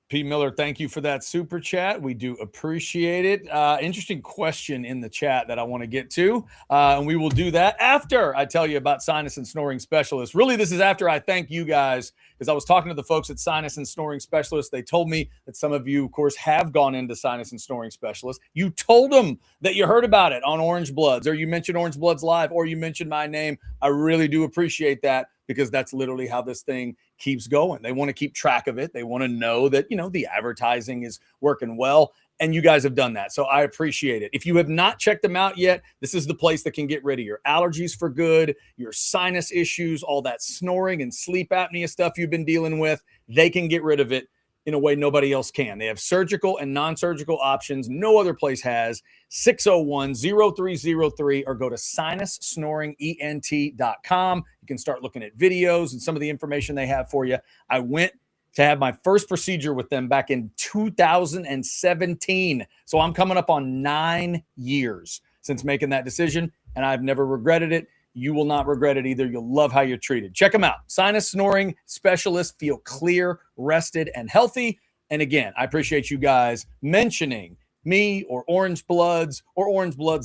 P. Miller, thank you for that super chat. We do appreciate it. Interesting question in the chat that I want to get to. And we will do that after I tell you about Sinus and Snoring Specialists. Really, this is after I thank you guys, because I was talking to the folks at Sinus and Snoring Specialists. They told me that some of you, of course, have gone into Sinus and Snoring Specialists. You told them that you heard about it on Orange Bloods, or you mentioned Orange Bloods Live, or you mentioned my name. I really do appreciate that, because that's literally how this thing keeps going. They want to keep track of it. They want to know that, the advertising is working well. And you guys have done that. So I appreciate it. If you have not checked them out yet, this is the place that can get rid of your allergies for good, your sinus issues, all that snoring and sleep apnea stuff you've been dealing with. They can get rid of it in a way nobody else can. They have surgical and non-surgical options no other place has. 601-0303, or go to sinussnoringent.com. You can start looking at videos and some of the information they have for you. I went to have my first procedure with them back in 2017. So I'm coming up on 9 years since making that decision, and I've never regretted it. You will not regret it either. You'll love how you're treated. Check them out. Sinus Snoring Specialists. Feel clear, rested, and healthy. And again, I appreciate you guys mentioning me or Orange Bloods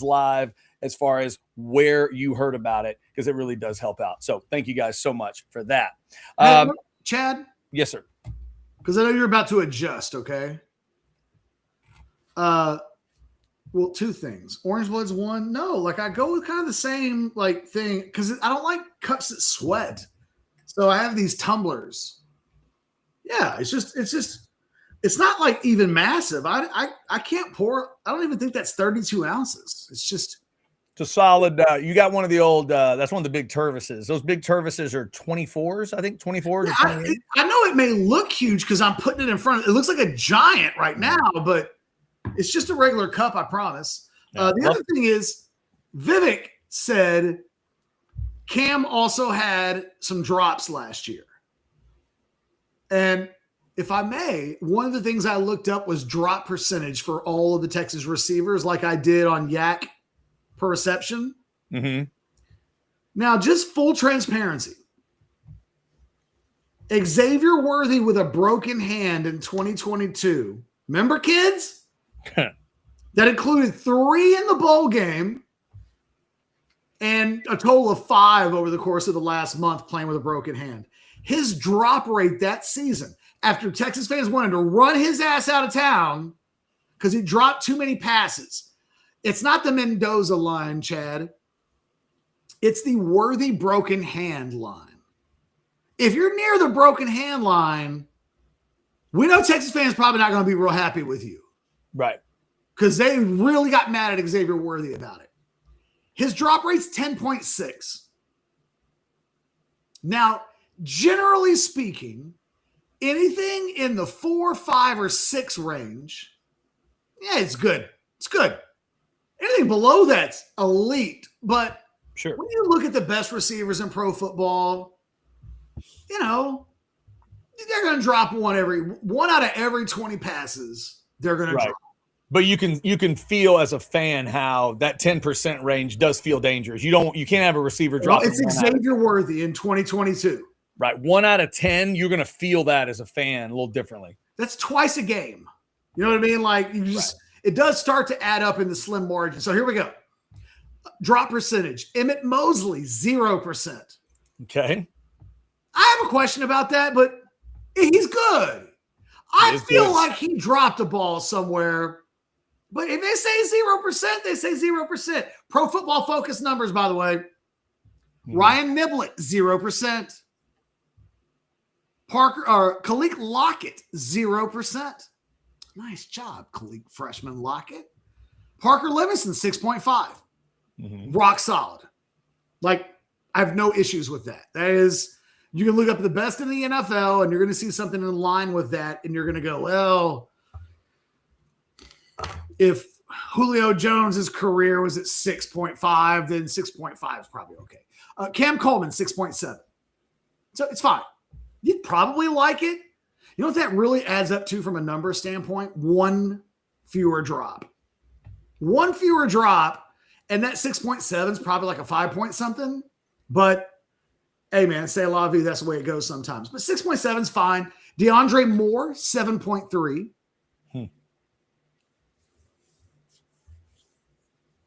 Live as far as where you heard about it, because it really does help out. So thank you guys so much for that. Chad? Yes, sir. Because I know you're about to adjust, okay? Well, two things. Orange Bloods one, no. I go with kind of the same thing, because I don't like cups that sweat. So I have these tumblers. Yeah, it's not even massive. I can't pour. I don't even think that's 32 ounces. It's a solid. You got one of the old. That's one of the big Tervises. Those big Tervises are 24s. I think 24s. I know it may look huge because I'm putting it in front. It looks like a giant right now, but it's just a regular cup, I promise. Yeah. The other thing is, Vivek said Cam also had some drops last year. And if I may, one of the things I looked up was drop percentage for all of the Texas receivers, like I did on Yak per reception. Mm-hmm. Now, just full transparency. Xavier Worthy with a broken hand in 2022. Remember, kids? That included 3 in the bowl game and a total of 5 over the course of the last month playing with a broken hand. His drop rate that season, after Texas fans wanted to run his ass out of town because he dropped too many passes. It's not the Mendoza line, Chad. It's the Worthy broken hand line. If you're near the broken hand line, we know Texas fans probably not going to be real happy with you. Right. Because they really got mad at Xavier Worthy about it. His drop rate's 10.6. Now, generally speaking, anything in the 4, 5, or 6 range, yeah, it's good. It's good. Anything below that's elite. But sure, when you look at the best receivers in pro football, they're going to drop one out of every 20 passes. They're going to drop. But you can feel as a fan how that 10% range does feel dangerous. You can't have a receiver drop. Well, it's Xavier Worthy in 2022. Right. 1 out of 10, you're going to feel that as a fan a little differently. That's twice a game. You know what I mean? It does start to add up in the slim margin. So here we go. Drop percentage. Emmett Mosley, 0%. Okay. I have a question about that, but he's good. I feel like he dropped a ball somewhere. But if they say 0%, they say 0%. Pro Football Focus numbers, by the way. Ryan Niblett, 0%. Khalil Lockett, 0%. Nice job, Khalil freshman Lockett. Parker Livingston, 6.5. Mm-hmm. Rock solid. I have no issues with that. That is, you can look up the best in the NFL and you're going to see something in line with that. And you're going to go, well, if Julio Jones's career was at 6.5, then 6.5 is probably okay. Cam Coleman, 6.7. So it's fine. You'd probably like it. You know what that really adds up to from a number standpoint? 1 fewer drop. 1 fewer drop, and that 6.7 is probably like a 5 point something. But Hey, man, say la vie. That's the way it goes sometimes. But 6.7 is fine. DeAndre Moore, 7.3.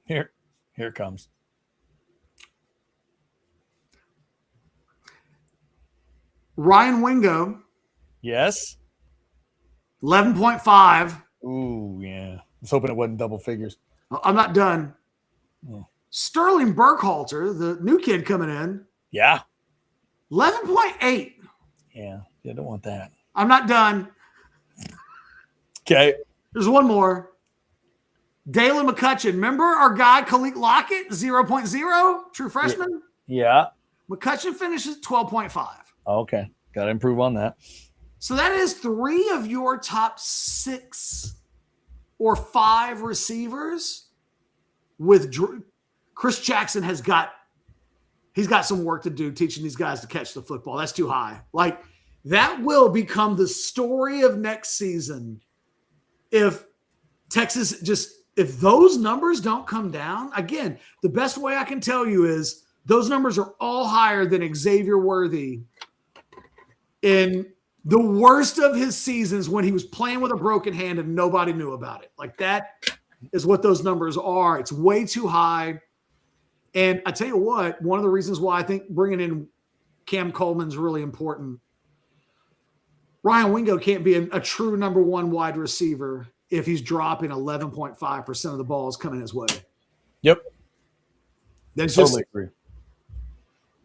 Here it comes. Ryan Wingo. Yes. 11.5. Ooh, yeah. I was hoping it wasn't double figures. I'm not done. Oh. Sterling Burkhalter, the new kid coming in. Yeah. 11.8. Yeah. Yeah, don't want that. I'm not done. Okay. There's one more. Dalen McCutcheon. Remember our guy, Khalid Lockett, 0.0, true freshman? Yeah. McCutcheon finishes 12.5. Okay. Got to improve on that. So that is 3 of your top 6 or 5 receivers with Chris Jackson he's got some work to do teaching these guys to catch the football. That's too high. Like, that will become the story of next season if Texas if those numbers don't come down. Again, the best way I can tell you is those numbers are all higher than Xavier Worthy in the worst of his seasons when he was playing with a broken hand and nobody knew about it. Like, that is what those numbers are. It's way too high. And I tell you what, one of the reasons why I think bringing in Cam Coleman is really important. Ryan Wingo can't be a true number 1 wide receiver if he's dropping 11.5% of the balls coming his way. Yep. That's totally agree.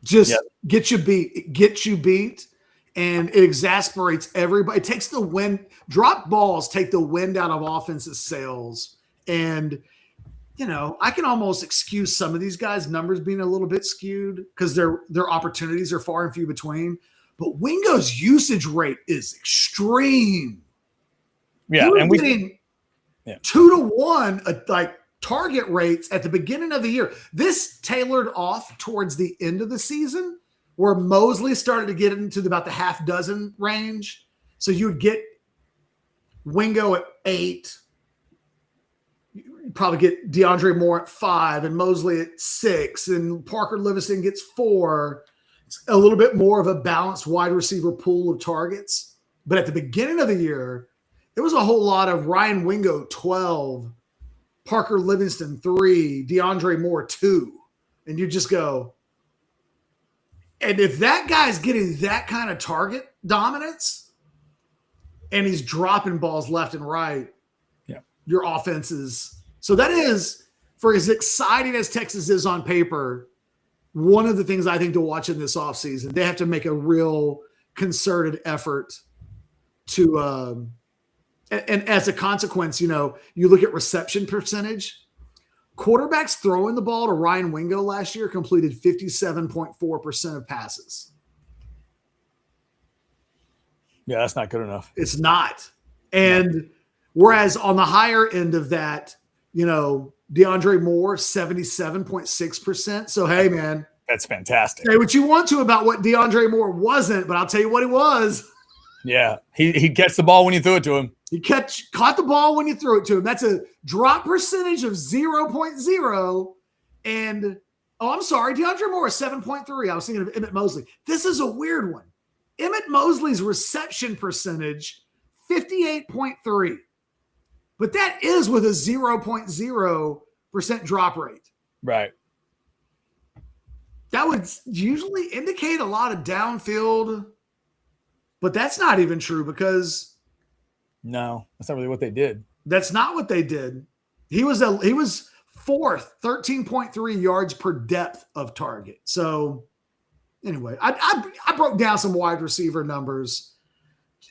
Just get you beat, and it exasperates everybody. It takes the wind. Drop balls take the wind out of offensive sails. And, I can almost excuse some of these guys' numbers being a little bit skewed because their opportunities are far and few between. But Wingo's usage rate is extreme. Yeah, and we getting 2-to-1 like target rates at the beginning of the year. This tailored off towards the end of the season, where Mosley started to get into about the half dozen range. So you would get Wingo at 8. You'd probably get DeAndre Moore at 5 and Mosley at 6, and Parker Livingston gets 4. It's a little bit more of a balanced wide receiver pool of targets. But at the beginning of the year, there was a whole lot of Ryan Wingo 12, Parker Livingston 3, DeAndre Moore 2. And you just go, and if that guy's getting that kind of target dominance and he's dropping balls left and right, your offense is. So that is, for as exciting as Texas is on paper, one of the things I think to watch in this offseason. They have to make a real concerted effort to and as a consequence, you look at reception percentage. Quarterbacks throwing the ball to Ryan Wingo last year completed 57.4% of passes. Yeah, that's not good enough. It's not. And whereas on the higher end of that, DeAndre Moore, 77.6%. So, hey, man. That's fantastic. Say what you want to about what DeAndre Moore wasn't, but I'll tell you what he was. Yeah, he gets the ball when you threw it to him. He caught the ball when you threw it to him. That's a drop percentage of 0.0. And, I'm sorry, DeAndre Moore is 7.3. I was thinking of Emmett Mosley. This is a weird one. Emmett Mosley's reception percentage, 58.3. But that is with a 0.0% drop rate. Right. That would usually indicate a lot of downfield, but that's not even true because no, that's not really what they did. That's not what they did. He was fourth, 13.3 yards per depth of target. So anyway, I broke down some wide receiver numbers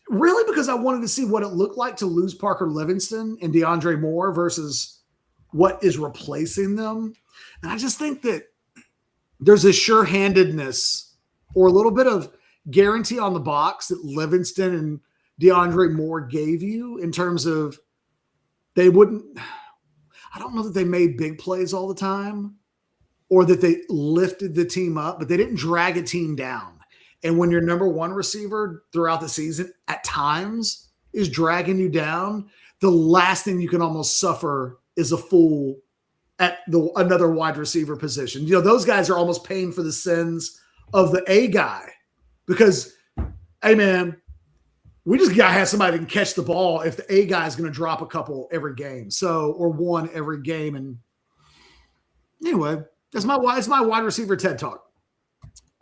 really because I wanted to see what it looked like to lose Parker Livingston and DeAndre Moore versus what is replacing them. And I just think that there's a sure-handedness or a little bit of guarantee on the box that Livingston and DeAndre Moore gave you in terms of I don't know that they made big plays all the time or that they lifted the team up, but they didn't drag a team down. And when your number 1 receiver throughout the season at times is dragging you down, the last thing you can almost suffer is a fool at another wide receiver position. Those guys are almost paying for the sins of the A guy because, hey, man, we just got to have somebody that can catch the ball if the A guy is going to drop a couple every game. or one every game. And anyway, it's my wide receiver TED Talk.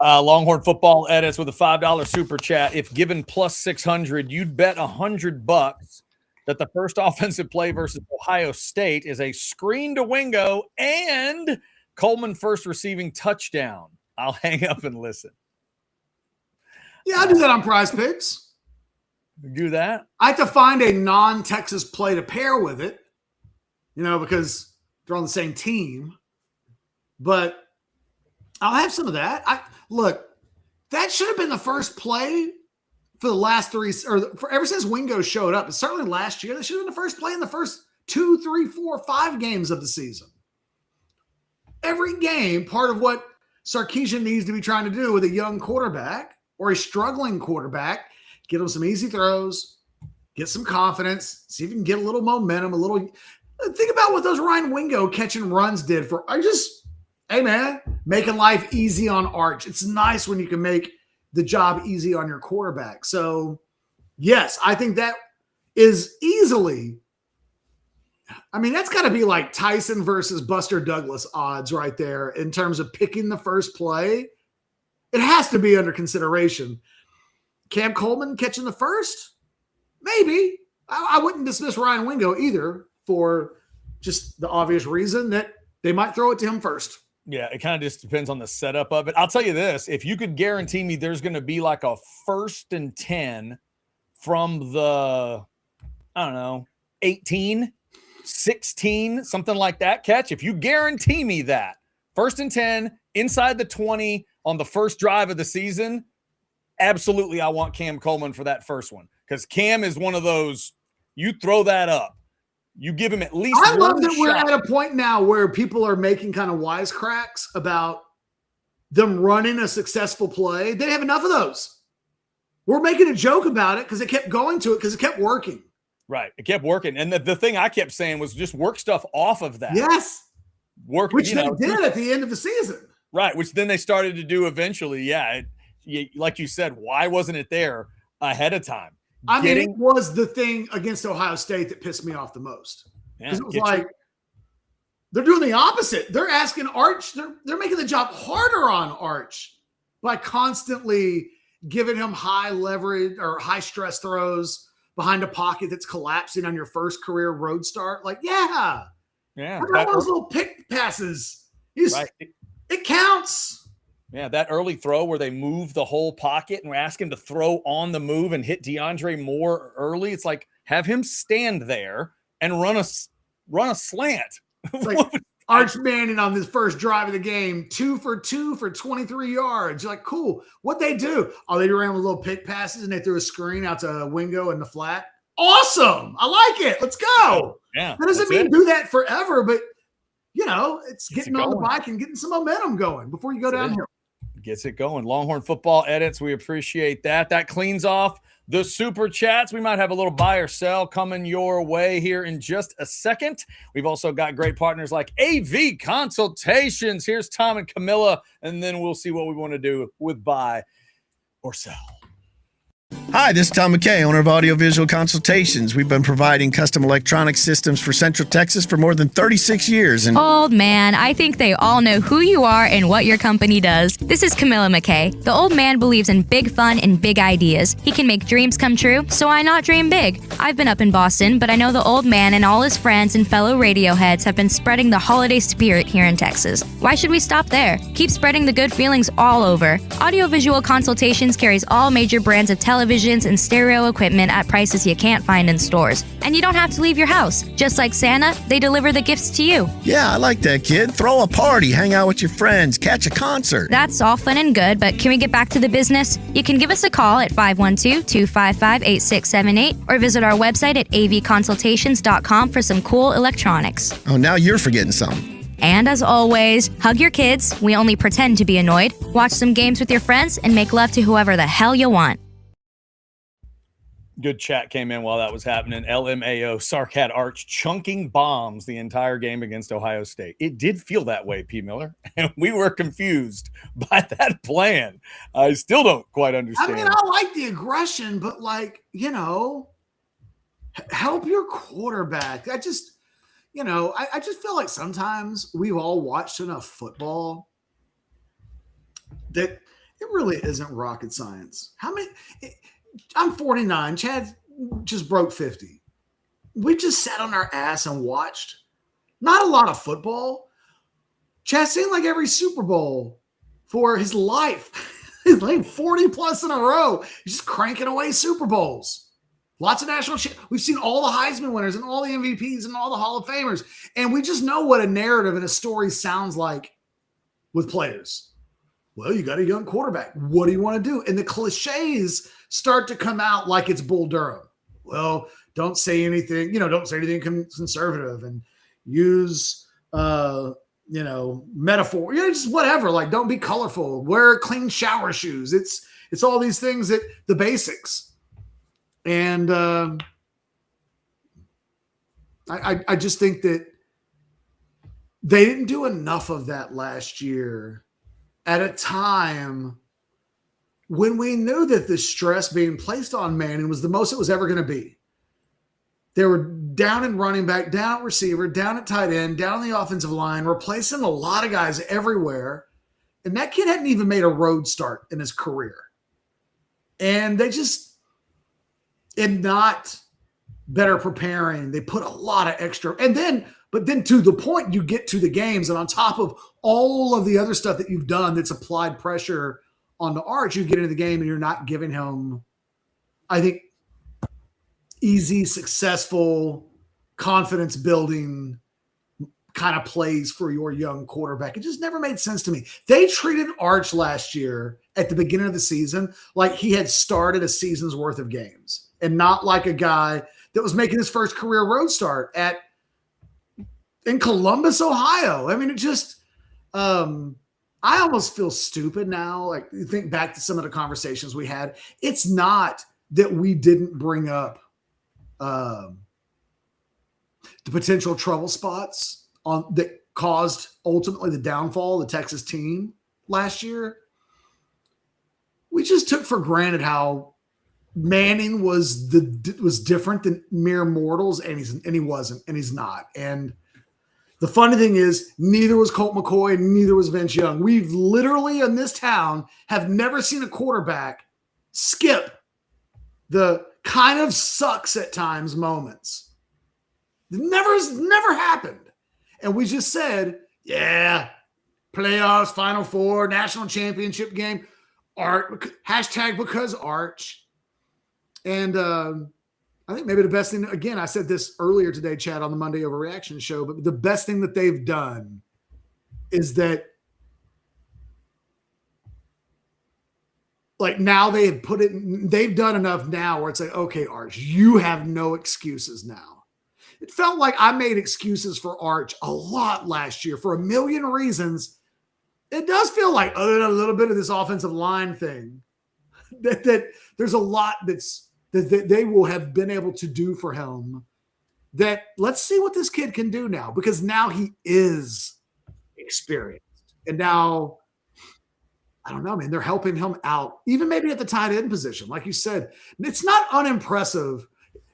Longhorn Football Edits with a $5 super chat. If given plus 600, you'd bet $100 that the first offensive play versus Ohio State is a screen to Wingo and Coleman first receiving touchdown. I'll hang up and listen. Yeah, I do that on Prize Picks. Do that? I have to find a non-Texas play to pair with it, because they're on the same team. But I'll have some of that. Look, that should have been the first play for the last three, ever since Wingo showed up. Certainly last year, that should have been the first play in the first 2, 3, 4, 5 games of the season. Every game, part of what Sarkisian needs to be trying to do with a young quarterback or a struggling quarterback, get him some easy throws, get some confidence, see if you can get a little momentum, think about what those Ryan Wingo catch and runs did hey, man, making life easy on Arch. It's nice when you can make the job easy on your quarterback. So, yes, I think that is easily – that's got to be like Tyson versus Buster Douglas odds right there in terms of picking the first play. It has to be under consideration. Cam Coleman catching the first? Maybe. I wouldn't dismiss Ryan Wingo either for just the obvious reason that they might throw it to him first. Yeah, it kind of just depends on the setup of it. I'll tell you this. If you could guarantee me there's going to be like a 1st and 10 from the, 18, 16, something like that catch. If you guarantee me that, 1st and 10, inside the 20 on the first drive of the season, absolutely I want Cam Coleman for that first one. Because Cam is one of those, you throw that up. You give him at least I love that shot. we're at a point now where people are making kind of wisecracks about them running a successful play. They didn't have enough of those. We're making a joke about it because they kept going to it because it kept working. Right. It kept working. And the thing I kept saying was just work stuff off of that. Yes. Work, which they did at the end of the season. Right. Which then they started to do eventually. Yeah. Like you said, why wasn't it there ahead of time? It was the thing against Ohio State that pissed me off the most. Because it was like, they're doing the opposite. They're asking Arch, they're making the job harder on Arch by constantly giving him high leverage or high stress throws behind a pocket that's collapsing on your first career road start. Like, yeah. What about those little pick passes? It counts. Yeah, that early throw where they move the whole pocket and we're asking to throw on the move and hit DeAndre Moore early. It's like, have him stand there and run a slant. It's like Arch Manning on this first drive of the game, 2 for 2 for 23 yards. You're like, cool. What'd they do? Oh, they ran with little pick passes and they threw a screen out to Wingo in the flat. Awesome. I like it. Let's go. Yeah. That doesn't mean do that forever, but it's getting on the bike and getting some momentum going before you go downhill. Gets it going. Longhorn Football Edits. We appreciate that. That cleans off the super chats. We might have a little buy or sell coming your way here in just a second. We've also got great partners like AV Consultations. Here's Tom and Camilla, and then we'll see what we want to do with buy or sell. Hi, this is Tom McKay, owner of Audiovisual Consultations. We've been providing custom electronic systems for Central Texas for more than 36 years. And old man, I think they all know who you are and what your company does. This is Camilla McKay. The old man believes in big fun and big ideas. He can make dreams come true, so why not dream big? I've been up in Boston, but I know the old man and all his friends and fellow radio heads have been spreading the holiday spirit here in Texas. Why should we stop there? Keep spreading the good feelings all over. Audiovisual Consultations carries all major brands of televisions and stereo equipment at prices you can't find in stores. And you don't have to leave your house. Just like Santa, they deliver the gifts to you. Yeah, I like that, kid. Throw a party, hang out with your friends, catch a concert. That's all fun and good, but can we get back to the business? You can give us a call at 512-255-8678 or visit our website at avconsultations.com for some cool electronics. Oh, now you're forgetting something. And as always, hug your kids. We only pretend to be annoyed. Watch some games with your friends and make love to whoever the hell you want. Good chat came in while that was happening. LMAO, Sarkat Arch chunking bombs the entire game against Ohio State. It did feel that way, P. Miller, and we were confused by that plan. I still don't quite understand. I mean, I like the aggression, but help your quarterback. I just feel like sometimes we've all watched enough football that it really isn't rocket science. I'm 49. Chad just broke 50. We just sat on our ass and watched. Not a lot of football. Chad's seen like every Super Bowl for his life. He's like 40 plus in a row. He's just cranking away Super Bowls. Lots of national we've seen all the Heisman winners and all the MVPs and all the Hall of Famers. And we just know what a narrative and a story sounds like with players. Well, you got a young quarterback. What do you want to do? And the cliches start to come out like it's Bull Durham. Well, don't say anything, don't say anything conservative and use, metaphor, just whatever. Like, don't be colorful, wear clean shower shoes. It's all these things that the basics. And I just think that they didn't do enough of that last year at a time when we knew that the stress being placed on Manning was the most it was ever going to be. They were down in running back, down at receiver, down at tight end, down the offensive line, replacing a lot of guys everywhere. And that kid hadn't even made a road start in his career. And they just, and not better preparing. They put a lot of extra. But then to the point you get to the games, and on top of all of the other stuff that you've done that's applied pressure on the Arch, you get into the game and you're not giving him, I think, easy, successful, confidence building kind of plays for your young quarterback. It just never made sense to me. They treated Arch last year at the beginning of the season like he had started a season's worth of games and not like a guy that was making his first career road start in Columbus, Ohio. I mean, it just, I almost feel stupid now. Like, you think back to some of the conversations we had. It's not that we didn't bring up the potential trouble spots that caused ultimately the downfall of the Texas team last year. We just took for granted how Manning was different than mere mortals, and he wasn't, and he's not. And the funny thing is, neither was Colt McCoy, and neither was Vince Young. We've literally in this town have never seen a quarterback skip the kind of sucks at times moments. Never happened. And we just said, yeah, playoffs, Final Four, national championship game, hashtag because Arch. And I think maybe the best thing, again, I said this earlier today, Chad, on the Monday Overreaction show, but the best thing that they've done is that, like, now they've done enough now where it's like, okay, Arch, you have no excuses now. It felt like I made excuses for Arch a lot last year for a million reasons. It does feel like, other than a little bit of this offensive line thing, that there's a lot that they will have been able to do for him, that let's see what this kid can do now, because now he is experienced. And now, I don't know, man, they're helping him out, even maybe at the tight end position. Like you said, it's not unimpressive.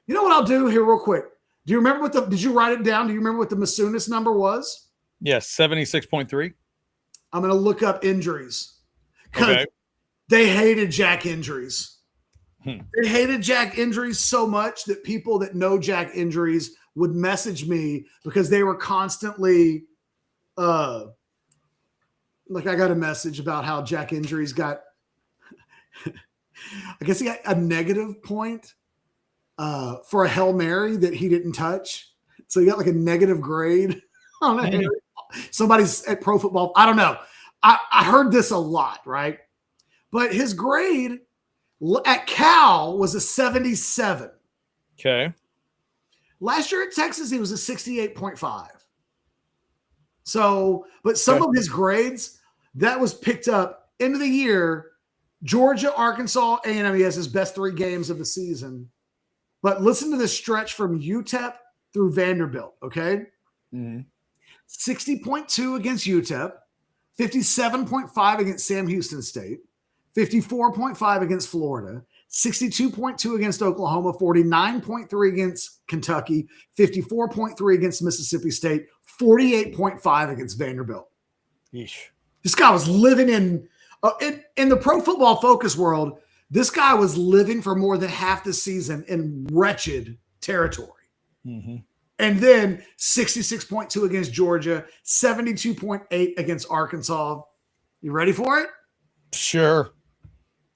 You know what I'll do here real quick? Do you remember did you write it down? Do you remember what the Masunis number was? Yes, 76.3. I'm going to look up injuries. Okay. They hated Jack injuries. They hated Jack injuries so much that people that know Jack injuries would message me because they were constantly like, I got a message about how Jack injuries got, I guess he got a negative point for a Hail Mary that he didn't touch. So he got like a negative grade on it. Somebody's at Pro Football. I don't know. I heard this a lot, right? But his grade at Cal was a 77. Okay. Last year at Texas, he was a 68.5. So, but some of his grades, that was picked up into the year. Georgia, Arkansas, A&M, he has his best 3 games of the season. But listen to this stretch from UTEP through Vanderbilt, okay? 60.2 against UTEP, 57.5 against Sam Houston State, 54.5 against Florida, 62.2 against Oklahoma, 49.3 against Kentucky, 54.3 against Mississippi State, 48.5 against Vanderbilt. Yeesh. This guy was living in the Pro Football Focus world. This guy was living for more than half the season in wretched territory. And then 66.2 against Georgia, 72.8 against Arkansas. You ready for it? Sure.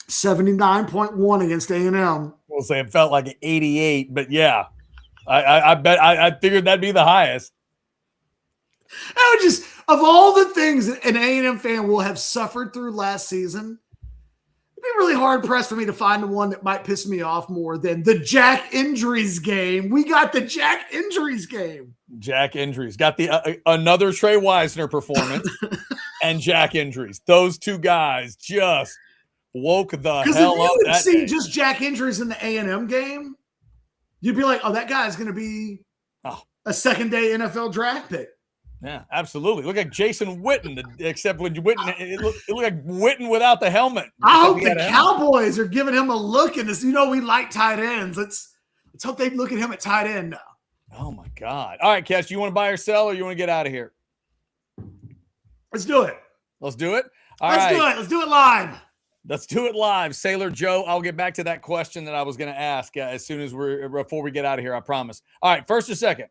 79.1 against A&M. We'll say it felt like 88, but yeah, I bet I figured that'd be the highest. I would just, of all the things an A&M fan will have suffered through last season, it'd be really hard pressed for me to find the one that might piss me off more than the Jack Injuries game. We got the Jack Injuries game. Jack Injuries got the another Trey Wisner performance and Jack Injuries. Those two guys just woke the hell up. If you see just Jack Injuries in the A&M game, you'd be like, oh, that guy's going to be a second-day NFL draft pick. Yeah, absolutely. Look like Jason Witten, except when Witten, it looked like Witten without the helmet. I hope the Cowboys are giving him a look in this. You know, we like tight ends. Let's hope they look at him at tight end now. Oh my God! All right, Cash, you want to buy or sell, or you want to get out of here? Let's do it. Let's do it. Let's do it. Let's do it live. Let's do it live. Sailor Joe, I'll get back to that question that I was going to ask as soon as before we get out of here. I promise. All right, first or second?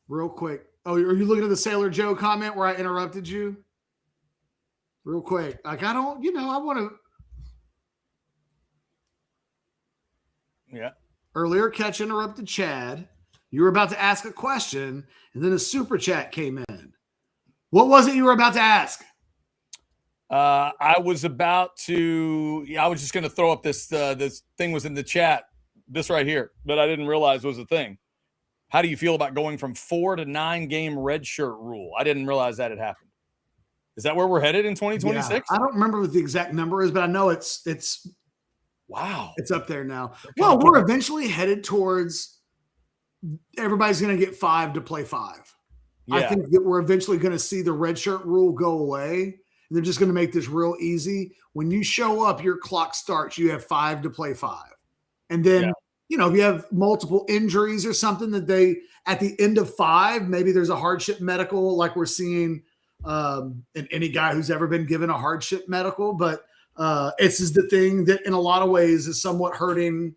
Real quick. Oh, are you looking at the Sailor Joe comment where I interrupted you? Real quick. Like, I don't, I want to. Yeah. Earlier, Catch interrupted Chad. You were about to ask a question, and then a super chat came in. What was it you were about to ask? I was just going to throw up this thing was in the chat, this right here, but I didn't realize was a thing. How do you feel about going from 4 to 9 game redshirt rule? I didn't realize that had happened. Is that where we're headed in 2026? Yeah, I don't remember what the exact number is, but I know it's wow. It's up there now. Well, we're eventually headed towards everybody's going to get 5 to play 5. Yeah. I think that we're eventually going to see the redshirt rule go away. And they're just going to make this real easy. When you show up, your clock starts. You have 5 to play 5. And then if you have multiple injuries or something that they, at the end of 5, maybe there's a hardship medical like we're seeing in any guy who's ever been given a hardship medical. But this is the thing that in a lot of ways is somewhat hurting,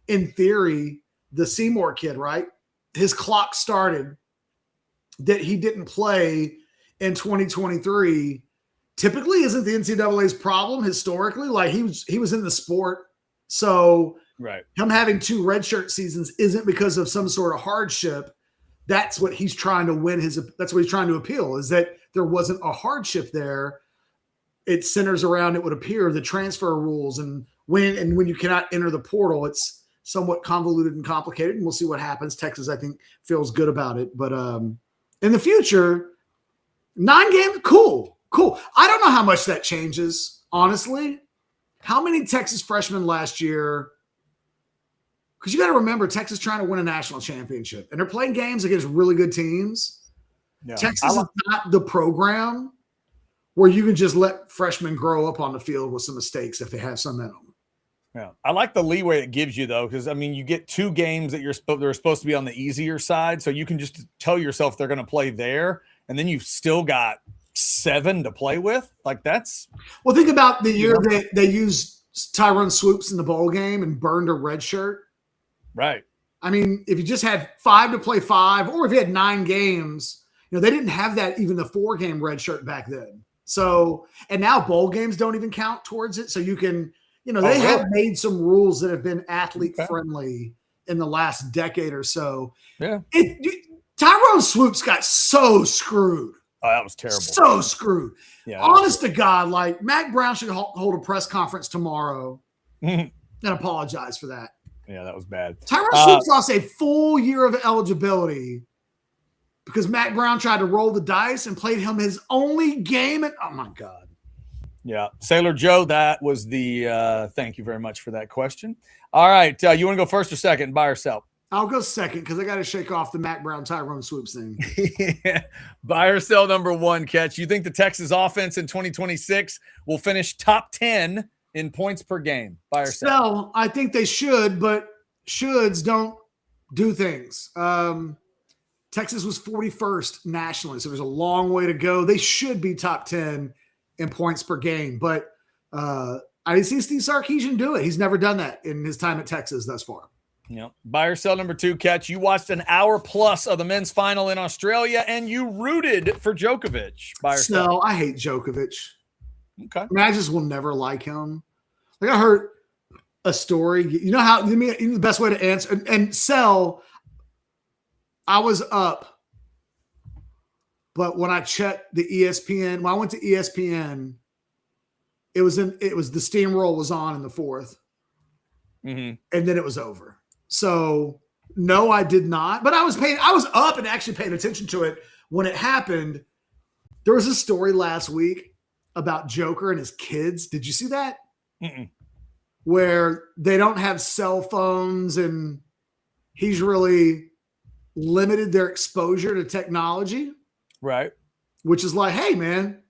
in theory, the Seymour kid, right? His clock started that he didn't play in 2023. Typically isn't the NCAA's problem historically. Like he was in the sport. So right. Him having 2 redshirt seasons isn't because of some sort of hardship. That's what he's trying to win. That's what he's trying to appeal, is that there wasn't a hardship there. It centers around, it would appear, the transfer rules and when you cannot enter the portal. It's somewhat convoluted and complicated, and we'll see what happens. Texas, I think, feels good about it. But in the future, 9 games, cool. I don't know how much that changes, honestly. How many Texas freshmen last year? Because you got to remember, Texas trying to win a national championship, and they're playing games against really good teams. Yeah. Texas is not the program where you can just let freshmen grow up on the field with some mistakes if they have some in them. Yeah, I like the leeway it gives you, though, because, I mean, you get 2 games that they're supposed to be on the easier side, so you can just tell yourself they're going to play there, and then you've still got 7 to play with. Like, that's – Well, think about the year that they used Tyrone Swoops in the bowl game and burned a red shirt. Right. I mean, if you just had 5 to play 5, or if you had 9 games, they didn't have that, even the 4-game red shirt back then. So, and now bowl games don't even count towards it. So you can, they have made some rules that have been athlete friendly in the last decade or so. Yeah. Tyrone Swoops got so screwed. Oh, that was terrible. So screwed. Yeah. Honest to God, like Mac Brown should hold a press conference tomorrow and apologize for that. Yeah, that was bad. Tyrone Swoops lost a full year of eligibility because Mac Brown tried to roll the dice and played him his only game. Oh, my God. Yeah. Sailor Joe, that was the thank you very much for that question. All right. You want to go first or second, buy or sell? I'll go second because I got to shake off the Mac Brown Tyrone Swoops thing. Buy or sell number one, Catch. You think the Texas offense in 2026 will finish top 10 in points per game? Buy or sell? Sell. I think they should, but shoulds don't do things. Texas was 41st nationally, so there's a long way to go. They should be top 10 in points per game, but I didn't see Steve Sarkisian do it. He's never done that in his time at Texas thus far. Yep. Buy or sell number two, Catch. You watched an hour plus of the men's final in Australia, and you rooted for Djokovic. Buy or sell? I hate Djokovic. Okay. I mean, I just will never like him. Like I heard a story. You know how the best way to answer and sell. I was up, but when I checked the ESPN, when I went to ESPN, it was the steamroll was on in the fourth, and then it was over. So no, I did not. But I was up and actually paying attention to it when it happened. There was a story last week about Joker and his kids. Did you see that? Where they don't have cell phones and he's really limited their exposure to technology. Right. Which is like, hey, man,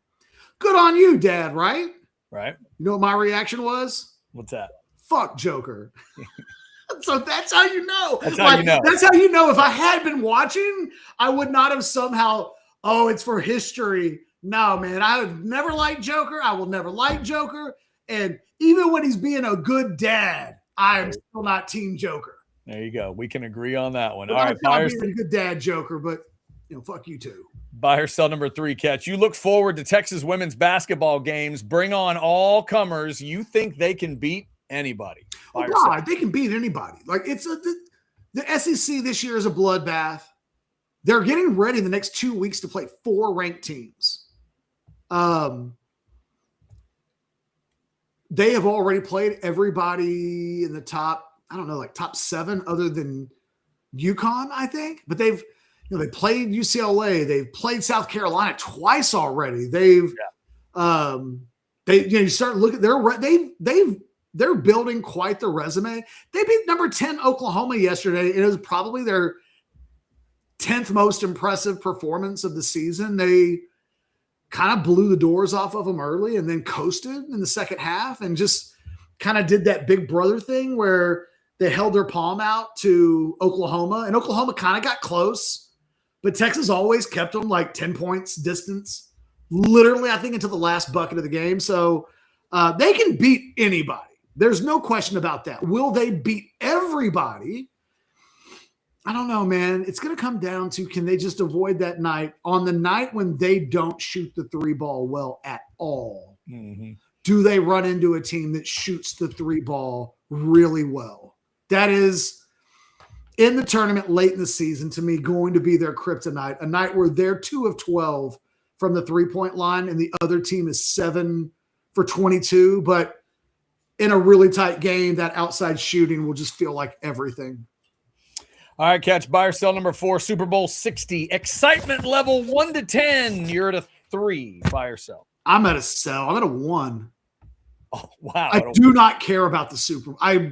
good on you, Dad, right? Right. You know what my reaction was? What's that? Fuck Joker. So that's how you know. That's how you know. That's how you know. If I had been watching, I would not have somehow, it's for history. No, man, I have never liked Joker. I will never like Joker. And even when he's being a good dad, I am still not Team Joker. There you go. We can agree on that one. But all right. I'm being a good dad, Joker, but fuck you too. Buy or sell number three, Catch. You look forward to Texas women's basketball games. Bring on all comers. You think they can beat anybody? Oh God, they can beat anybody. Like the SEC this year is a bloodbath. They're getting ready in the next 2 weeks to play 4 ranked teams. They have already played everybody in the top, I don't know, like top 7 other than UConn, I think. But they played UCLA. They've played South Carolina twice already. You start looking, they're building quite the resume. They beat number 10 Oklahoma yesterday. It was probably their 10th most impressive performance of the season. They kind of blew the doors off of them early and then coasted in the second half and just kind of did that big brother thing where they held their palm out to Oklahoma, and Oklahoma kind of got close, but Texas always kept them like 10 points distance, literally, I think, until the last bucket of the game. So they can beat anybody. There's no question about that. Will they beat everybody? I don't know, man. It's going to come down to, can they just avoid that night? On the night when they don't shoot the 3 ball well at all, do they run into a team that shoots the 3 ball really well? That is, in the tournament late in the season, to me, going to be their kryptonite, a night where they're 2 of 12 from the 3-point line and the other team is 7 for 22. But in a really tight game, that outside shooting will just feel like everything. All right, Catch. Buy or sell number 4, Super Bowl 60. Excitement level 1 to 10. You're at a 3. Buy or sell? I'm at a sell. I'm at a 1. Oh, wow. I do not care about the Super Bowl.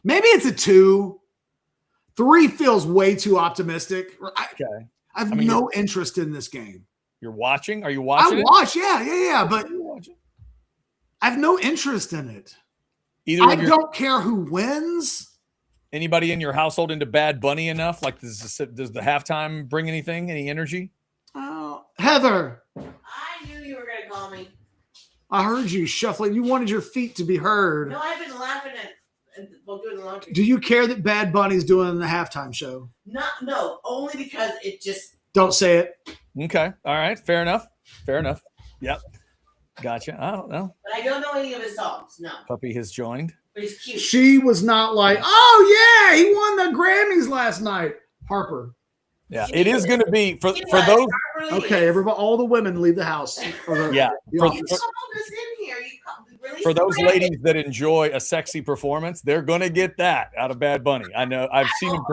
Maybe it's a 2. 3 feels way too optimistic. Okay. I have no interest in this game. You're watching? Are you watching? I watch, yeah. But I have no interest in it. I don't care who wins. Anybody in your household into Bad Bunny enough? Like, does the halftime bring anything, any energy? Oh, Heather. I knew you were going to call me. I heard you shuffling. You wanted your feet to be heard. No, I've been laughing while doing the laundry. Do you care that Bad Bunny's doing the halftime show? No, only because it just... Don't say it. Okay. All right. Fair enough. Yep. Gotcha. I don't know. But I don't know any of his songs, no. Puppy has joined. But he's cute. She was not like, oh, yeah, he won the Grammys last night. Harper. Yeah, it is going to be for those. Okay, everybody, all the women leave the house. Yeah. For those ladies that enjoy a sexy performance, they're going to get that out of Bad Bunny. I know. I've seen him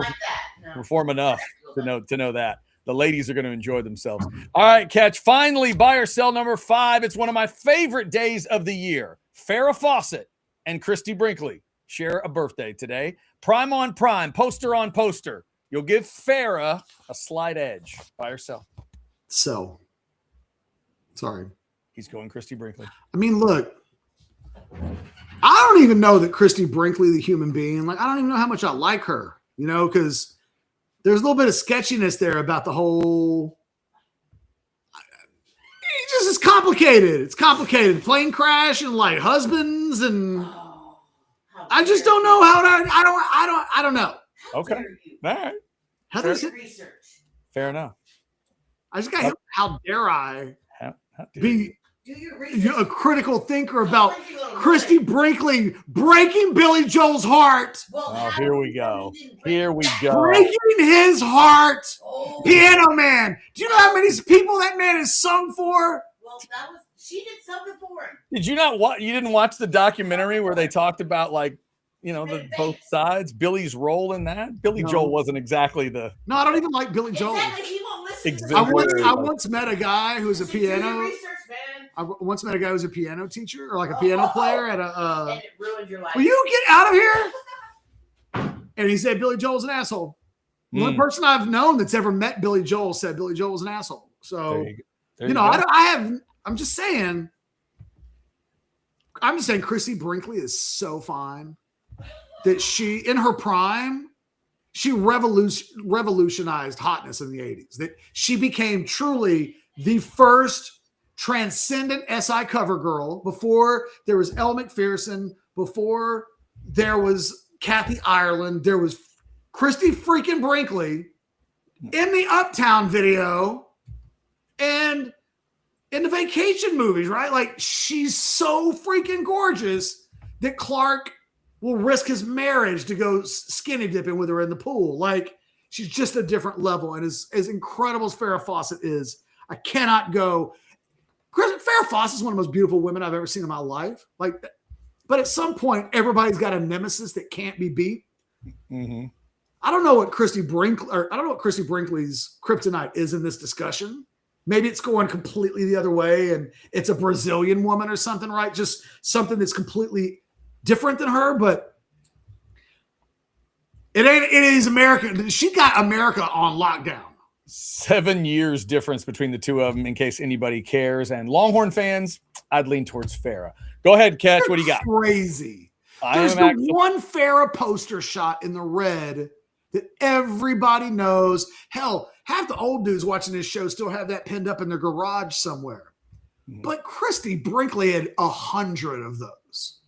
perform enough to know that. The ladies are going to enjoy themselves. All right, Catch. Finally, buy or sell number 5. It's one of my favorite days of the year. Farrah Fawcett and Christy Brinkley share a birthday today. Prime on prime, poster on poster. You'll give Farrah a slight edge. Buy or sell? So, sorry. He's going Christy Brinkley. I mean, look, I don't even know that Christy Brinkley, the human being, like, I don't even know how much I like her, you know, because there's a little bit of sketchiness there about the whole. It just is complicated. It's complicated. Plane crash and like husbands, and I just don't know how to. I don't know. Okay. All right. Heather's research. Fair enough. I just got. How dare I How dare be Do your research. a critical thinker about Christy Brinkley breaking Billy Joel's heart? Oh, here we go. Here we go. Breaking his heart. Oh, Piano Man. Do you know how many people that man has sung for? well, she did something for him. Did you not watch? You didn't watch the documentary where they talked about like, you know, the both sides, Billy's role in that? Billy No. Joel wasn't exactly the No, I don't even like Billy Joel. Exactly. He won't listen to Exemplary. I once met a guy who's a Do your piano. research, man. I once met a guy who's a piano teacher or like a piano player at a. And it ruined your life. Will you get out of here? And he said Billy Joel's an asshole. The only person I've known that's ever met Billy Joel said Billy Joel was an asshole. So you know, I'm just saying. I'm just saying Chrissy Brinkley is so fine that she, in her prime, she revolutionized hotness in the 80s. That she became truly the first transcendent SI cover girl before there was Elle McPherson, before there was Kathy Ireland, there was Christy freaking Brinkley in the Uptown video and in the Vacation movies, right? Like, she's so freaking gorgeous that Clark will risk his marriage to go skinny dipping with her in the pool. Like, she's just a different level. And as incredible as Farrah Fawcett is, I cannot go. Farrah Fawcett is one of the most beautiful women I've ever seen in my life. Like, but at some point, everybody's got a nemesis that can't be beat. Mm-hmm. I don't know what Christy Brinkley's kryptonite is in this discussion. Maybe it's going completely the other way and it's a Brazilian woman or something, right? Just something that's completely different than her, but it is America. She got America on lockdown. 7 years difference between the two of them, in case anybody cares. And Longhorn fans, I'd lean towards Farrah. Go ahead, Catch. What do you got? Crazy. There's one Farrah poster shot in the red that everybody knows. Hell, half the old dudes watching this show still have that pinned up in their garage somewhere. But Christy Brinkley had 100 of those.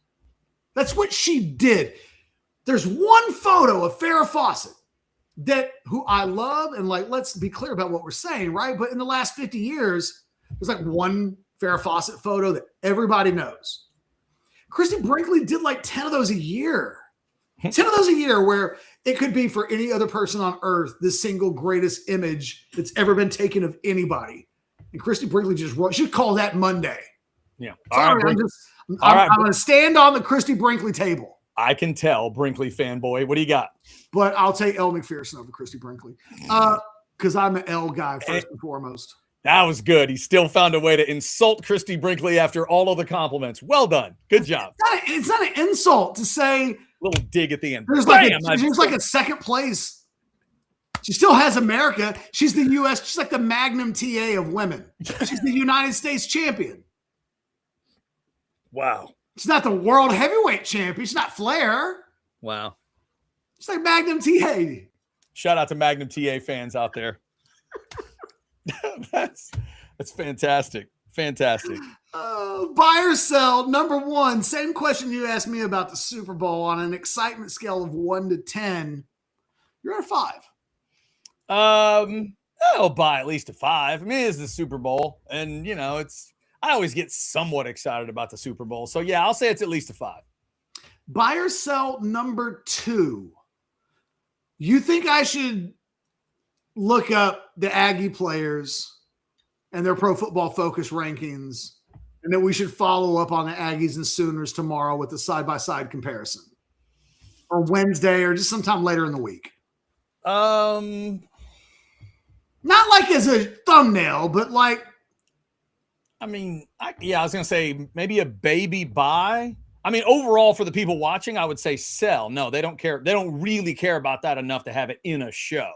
That's what she did. There's one photo of Farrah Fawcett who I love, and like, let's be clear about what we're saying, right? But in the last 50 years, there's like one Farrah Fawcett photo that everybody knows. Christy Brinkley did like 10 of those a year. 10 of those a year, where it could be for any other person on earth the single greatest image that's ever been taken of anybody. And Christy Brinkley just wrote, she'd call that Monday. Yeah. Sorry, I'm going to stand on the Christy Brinkley table. I can tell, Brinkley fanboy. What do you got? But I'll take Elle McPherson over Christy Brinkley because I'm an Elle guy first and foremost. That was good. He still found a way to insult Christy Brinkley after all of the compliments. Well done. Good job. It's not an insult to say. Little dig at the end. There's like a second place. She still has America. She's the U.S. She's like the Magnum TA of women. She's the United States champion. Wow. She's not the world heavyweight champion. She's not Flair. Wow. She's like Magnum TA. Shout out to Magnum TA fans out there. That's fantastic. Fantastic. Buy or sell. Number one, same question you asked me about the Super Bowl on an excitement scale of 1 to 10. You're at a 5. I'll buy at least a 5. I mean, it's the Super Bowl, and you know, I always get somewhat excited about the Super Bowl. So yeah, I'll say it's at least a 5. Buy or sell. Number 2. You think I should look up the Aggie players and their Pro Football Focus rankings, and that we should follow up on the Aggies and Sooners tomorrow with a side-by-side comparison, or Wednesday, or just sometime later in the week? Not like as a thumbnail, but like. I mean, I was going to say maybe a baby buy. I mean, overall for the people watching, I would say sell. No, they don't care. They don't really care about that enough to have it in a show.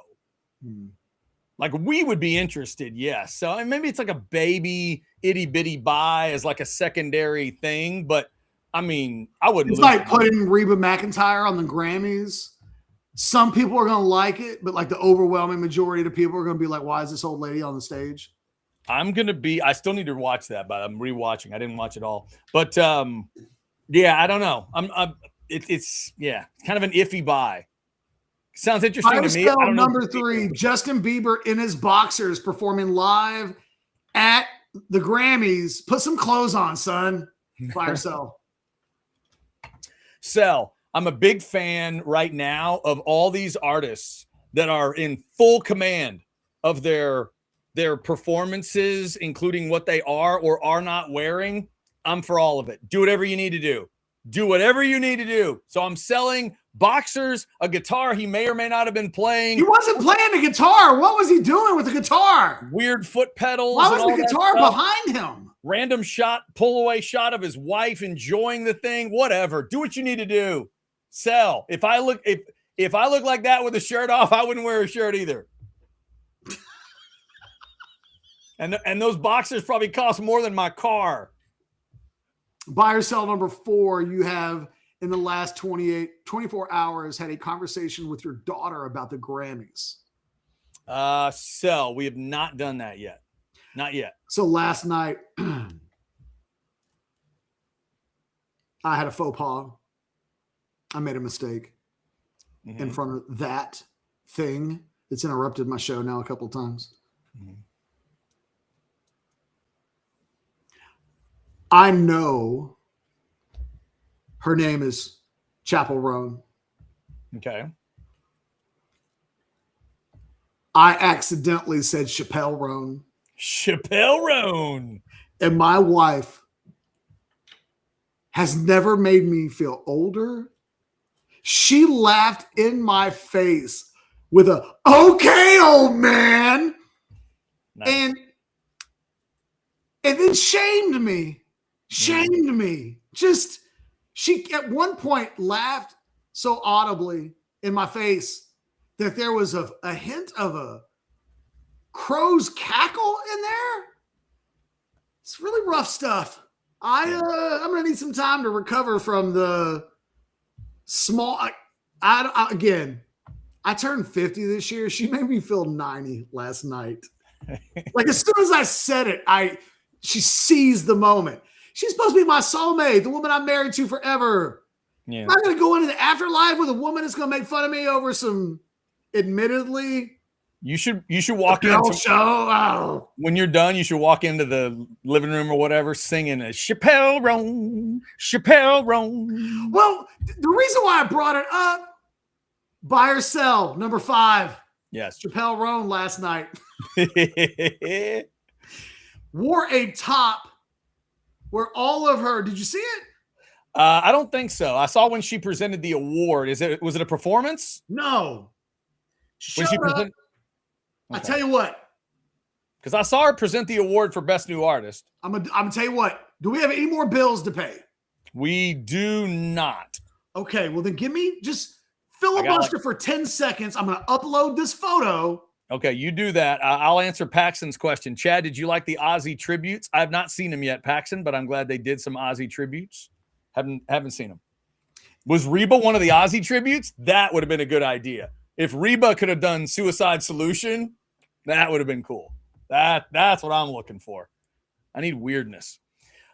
Like we would be interested, yes. So maybe it's like a baby itty bitty buy as like a secondary thing. But I mean, I wouldn't. It's like putting Reba McEntire on the Grammys. Some people are going to like it, but like the overwhelming majority of the people are going to be like, "Why is this old lady on the stage?" I still need to watch that, but I'm rewatching. I didn't watch it all, but yeah, I don't know. It's kind of an iffy buy. Sounds interesting to me. I don't know. Number 3, Justin Bieber in his boxers performing live at the Grammys. Put some clothes on, son. Buy or sell? Sell. I'm a big fan right now of all these artists that are in full command of their performances, including what they are or are not wearing. I'm for all of it. Do whatever you need to do. Do whatever you need to do. So I'm selling boxers, a guitar he may or may not have been playing. He wasn't playing the guitar. What was he doing with the guitar? Weird foot pedals. Why was the guitar behind him? Random shot, pull away shot of his wife enjoying the thing. Whatever. Do what you need to do. Sell. If I look like that with a shirt off, I wouldn't wear a shirt either. And those boxers probably cost more than my car. Buy or sell number 4, you have in the last 24 hours had a conversation with your daughter about the Grammys. Sell. We have not done that yet. Not yet. So last night, I had a faux pas. I made a mistake in front of that thing. It's interrupted my show now a couple of times. I know her name is Chapel Roan. Okay. I accidentally said Chappelle Roan. Chappelle Roan. And my wife has never made me feel older. She laughed in my face with a, "Okay, old man." Nice. And then shamed me. Just, she at one point laughed so audibly in my face that there was a hint of a crow's cackle in there. It's really rough stuff. I'm going to need some time to recover from the small. Again, I turned 50 this year. She made me feel 90 last night. Like as soon as I said it, she seized the moment. She's supposed to be my soulmate, the woman I'm married to forever. Yeah. I'm not going to go into the afterlife with a woman that's going to make fun of me over some, admittedly. You should walk into show. When you're done, you should walk into the living room or whatever, singing a Chappelle Roan, Chappelle Roan. Well, the reason why I brought it up, buy or sell, number 5. Yes. Chappelle Roan last night wore a top where all of her, did you see it? I don't think so. I saw when she presented the award. Was it a performance? No. When she presented, I tell you what. Because I saw her present the award for Best New Artist. I'm gonna tell you what. Do we have any more bills to pay? We do not. Okay, well then give me just filibuster for 10 seconds. I'm gonna upload this photo. Okay, you do that. I'll answer Paxton's question. Chad, did you like the Ozzy tributes? I've not seen them yet, Paxton, but I'm glad they did some Ozzy tributes. Haven't seen them. Was Reba one of the Ozzy tributes? That would have been a good idea. If Reba could have done Suicide Solution, that would have been cool. That's what I'm looking for. I need weirdness.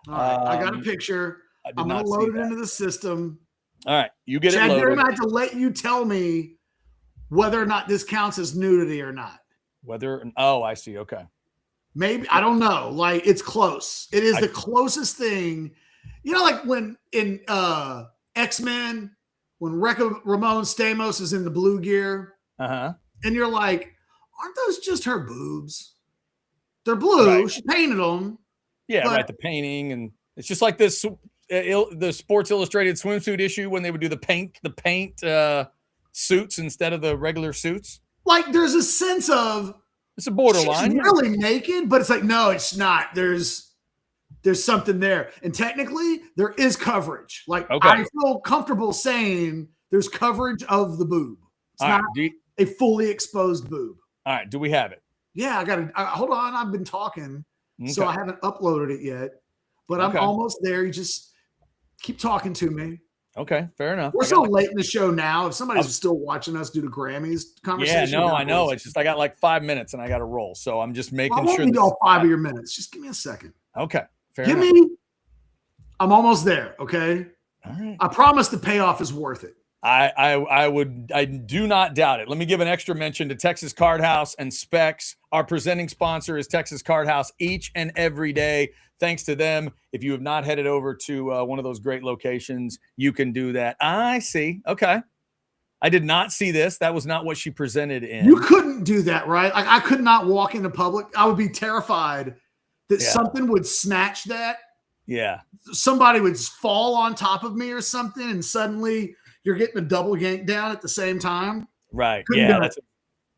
All right, I got a picture. I'm going to load it into the system. All right, you get Chad, it loaded. Chad, I have to let you tell me whether or not this counts as nudity or not. I see. Okay. Maybe, I don't know. Like, it's close. It is the closest thing. You know, like when in X-Men, when Ramon Stamos is in the blue gear, and you're like, aren't those just her boobs? They're blue. Right. She painted them. Yeah, right. The painting, and it's just like this the Sports Illustrated swimsuit issue when they would do the paint suits instead of the regular suits. Like there's a sense of It's a She's borderline. really naked, but it's like, no, it's not. There's something there. And technically, there is coverage. Like, Okay. I feel comfortable saying there's coverage of the boob. It's All not right. a fully exposed boob. All right. Do we have it? Yeah, I got to hold on. I've been talking, so I haven't uploaded it yet, but I'm almost there. You just keep talking to me. Okay, fair enough. We're so late in the show now. If somebody's still watching us do the Grammys conversation, yeah, no, I know. It's just I got like 5 minutes and I got to roll, so I'm just making I won't sure. need all 5 of your minutes. Just give me a second. Okay, fair Give enough. me. I'm almost there. Okay. All right. I promise the payoff is worth it. I do not doubt it. Let me give an extra mention to Texas Card House and Specs. Our presenting sponsor is Texas Card House each and every day. Thanks to them. If you have not headed over to one of those great locations, you can do that. I see. Okay. I did not see this. That was not what she presented in. You couldn't do that, right? Like, I could not walk into public. I would be terrified that something would snatch that. Yeah. Somebody would fall on top of me or something, and suddenly you're getting a double yank down at the same time. Right. Couldn't Yeah. do it.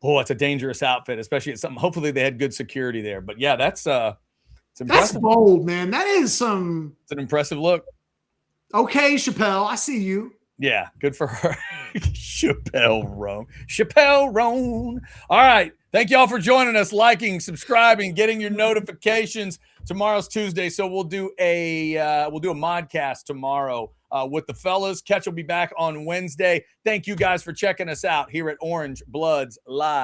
That's a dangerous outfit, especially at something. Hopefully they had good security there. But yeah, it's That's impressive. bold, man. That is some. It's an impressive look. Okay, Chappelle, I see you. Yeah, good for her. Chappelle Roan. All right. Thank you all for joining us, liking, subscribing, getting your notifications. Tomorrow's Tuesday, so we'll do a modcast tomorrow with the fellas. Catch will be back on Wednesday. Thank you guys for checking us out here at Orange Bloods Live.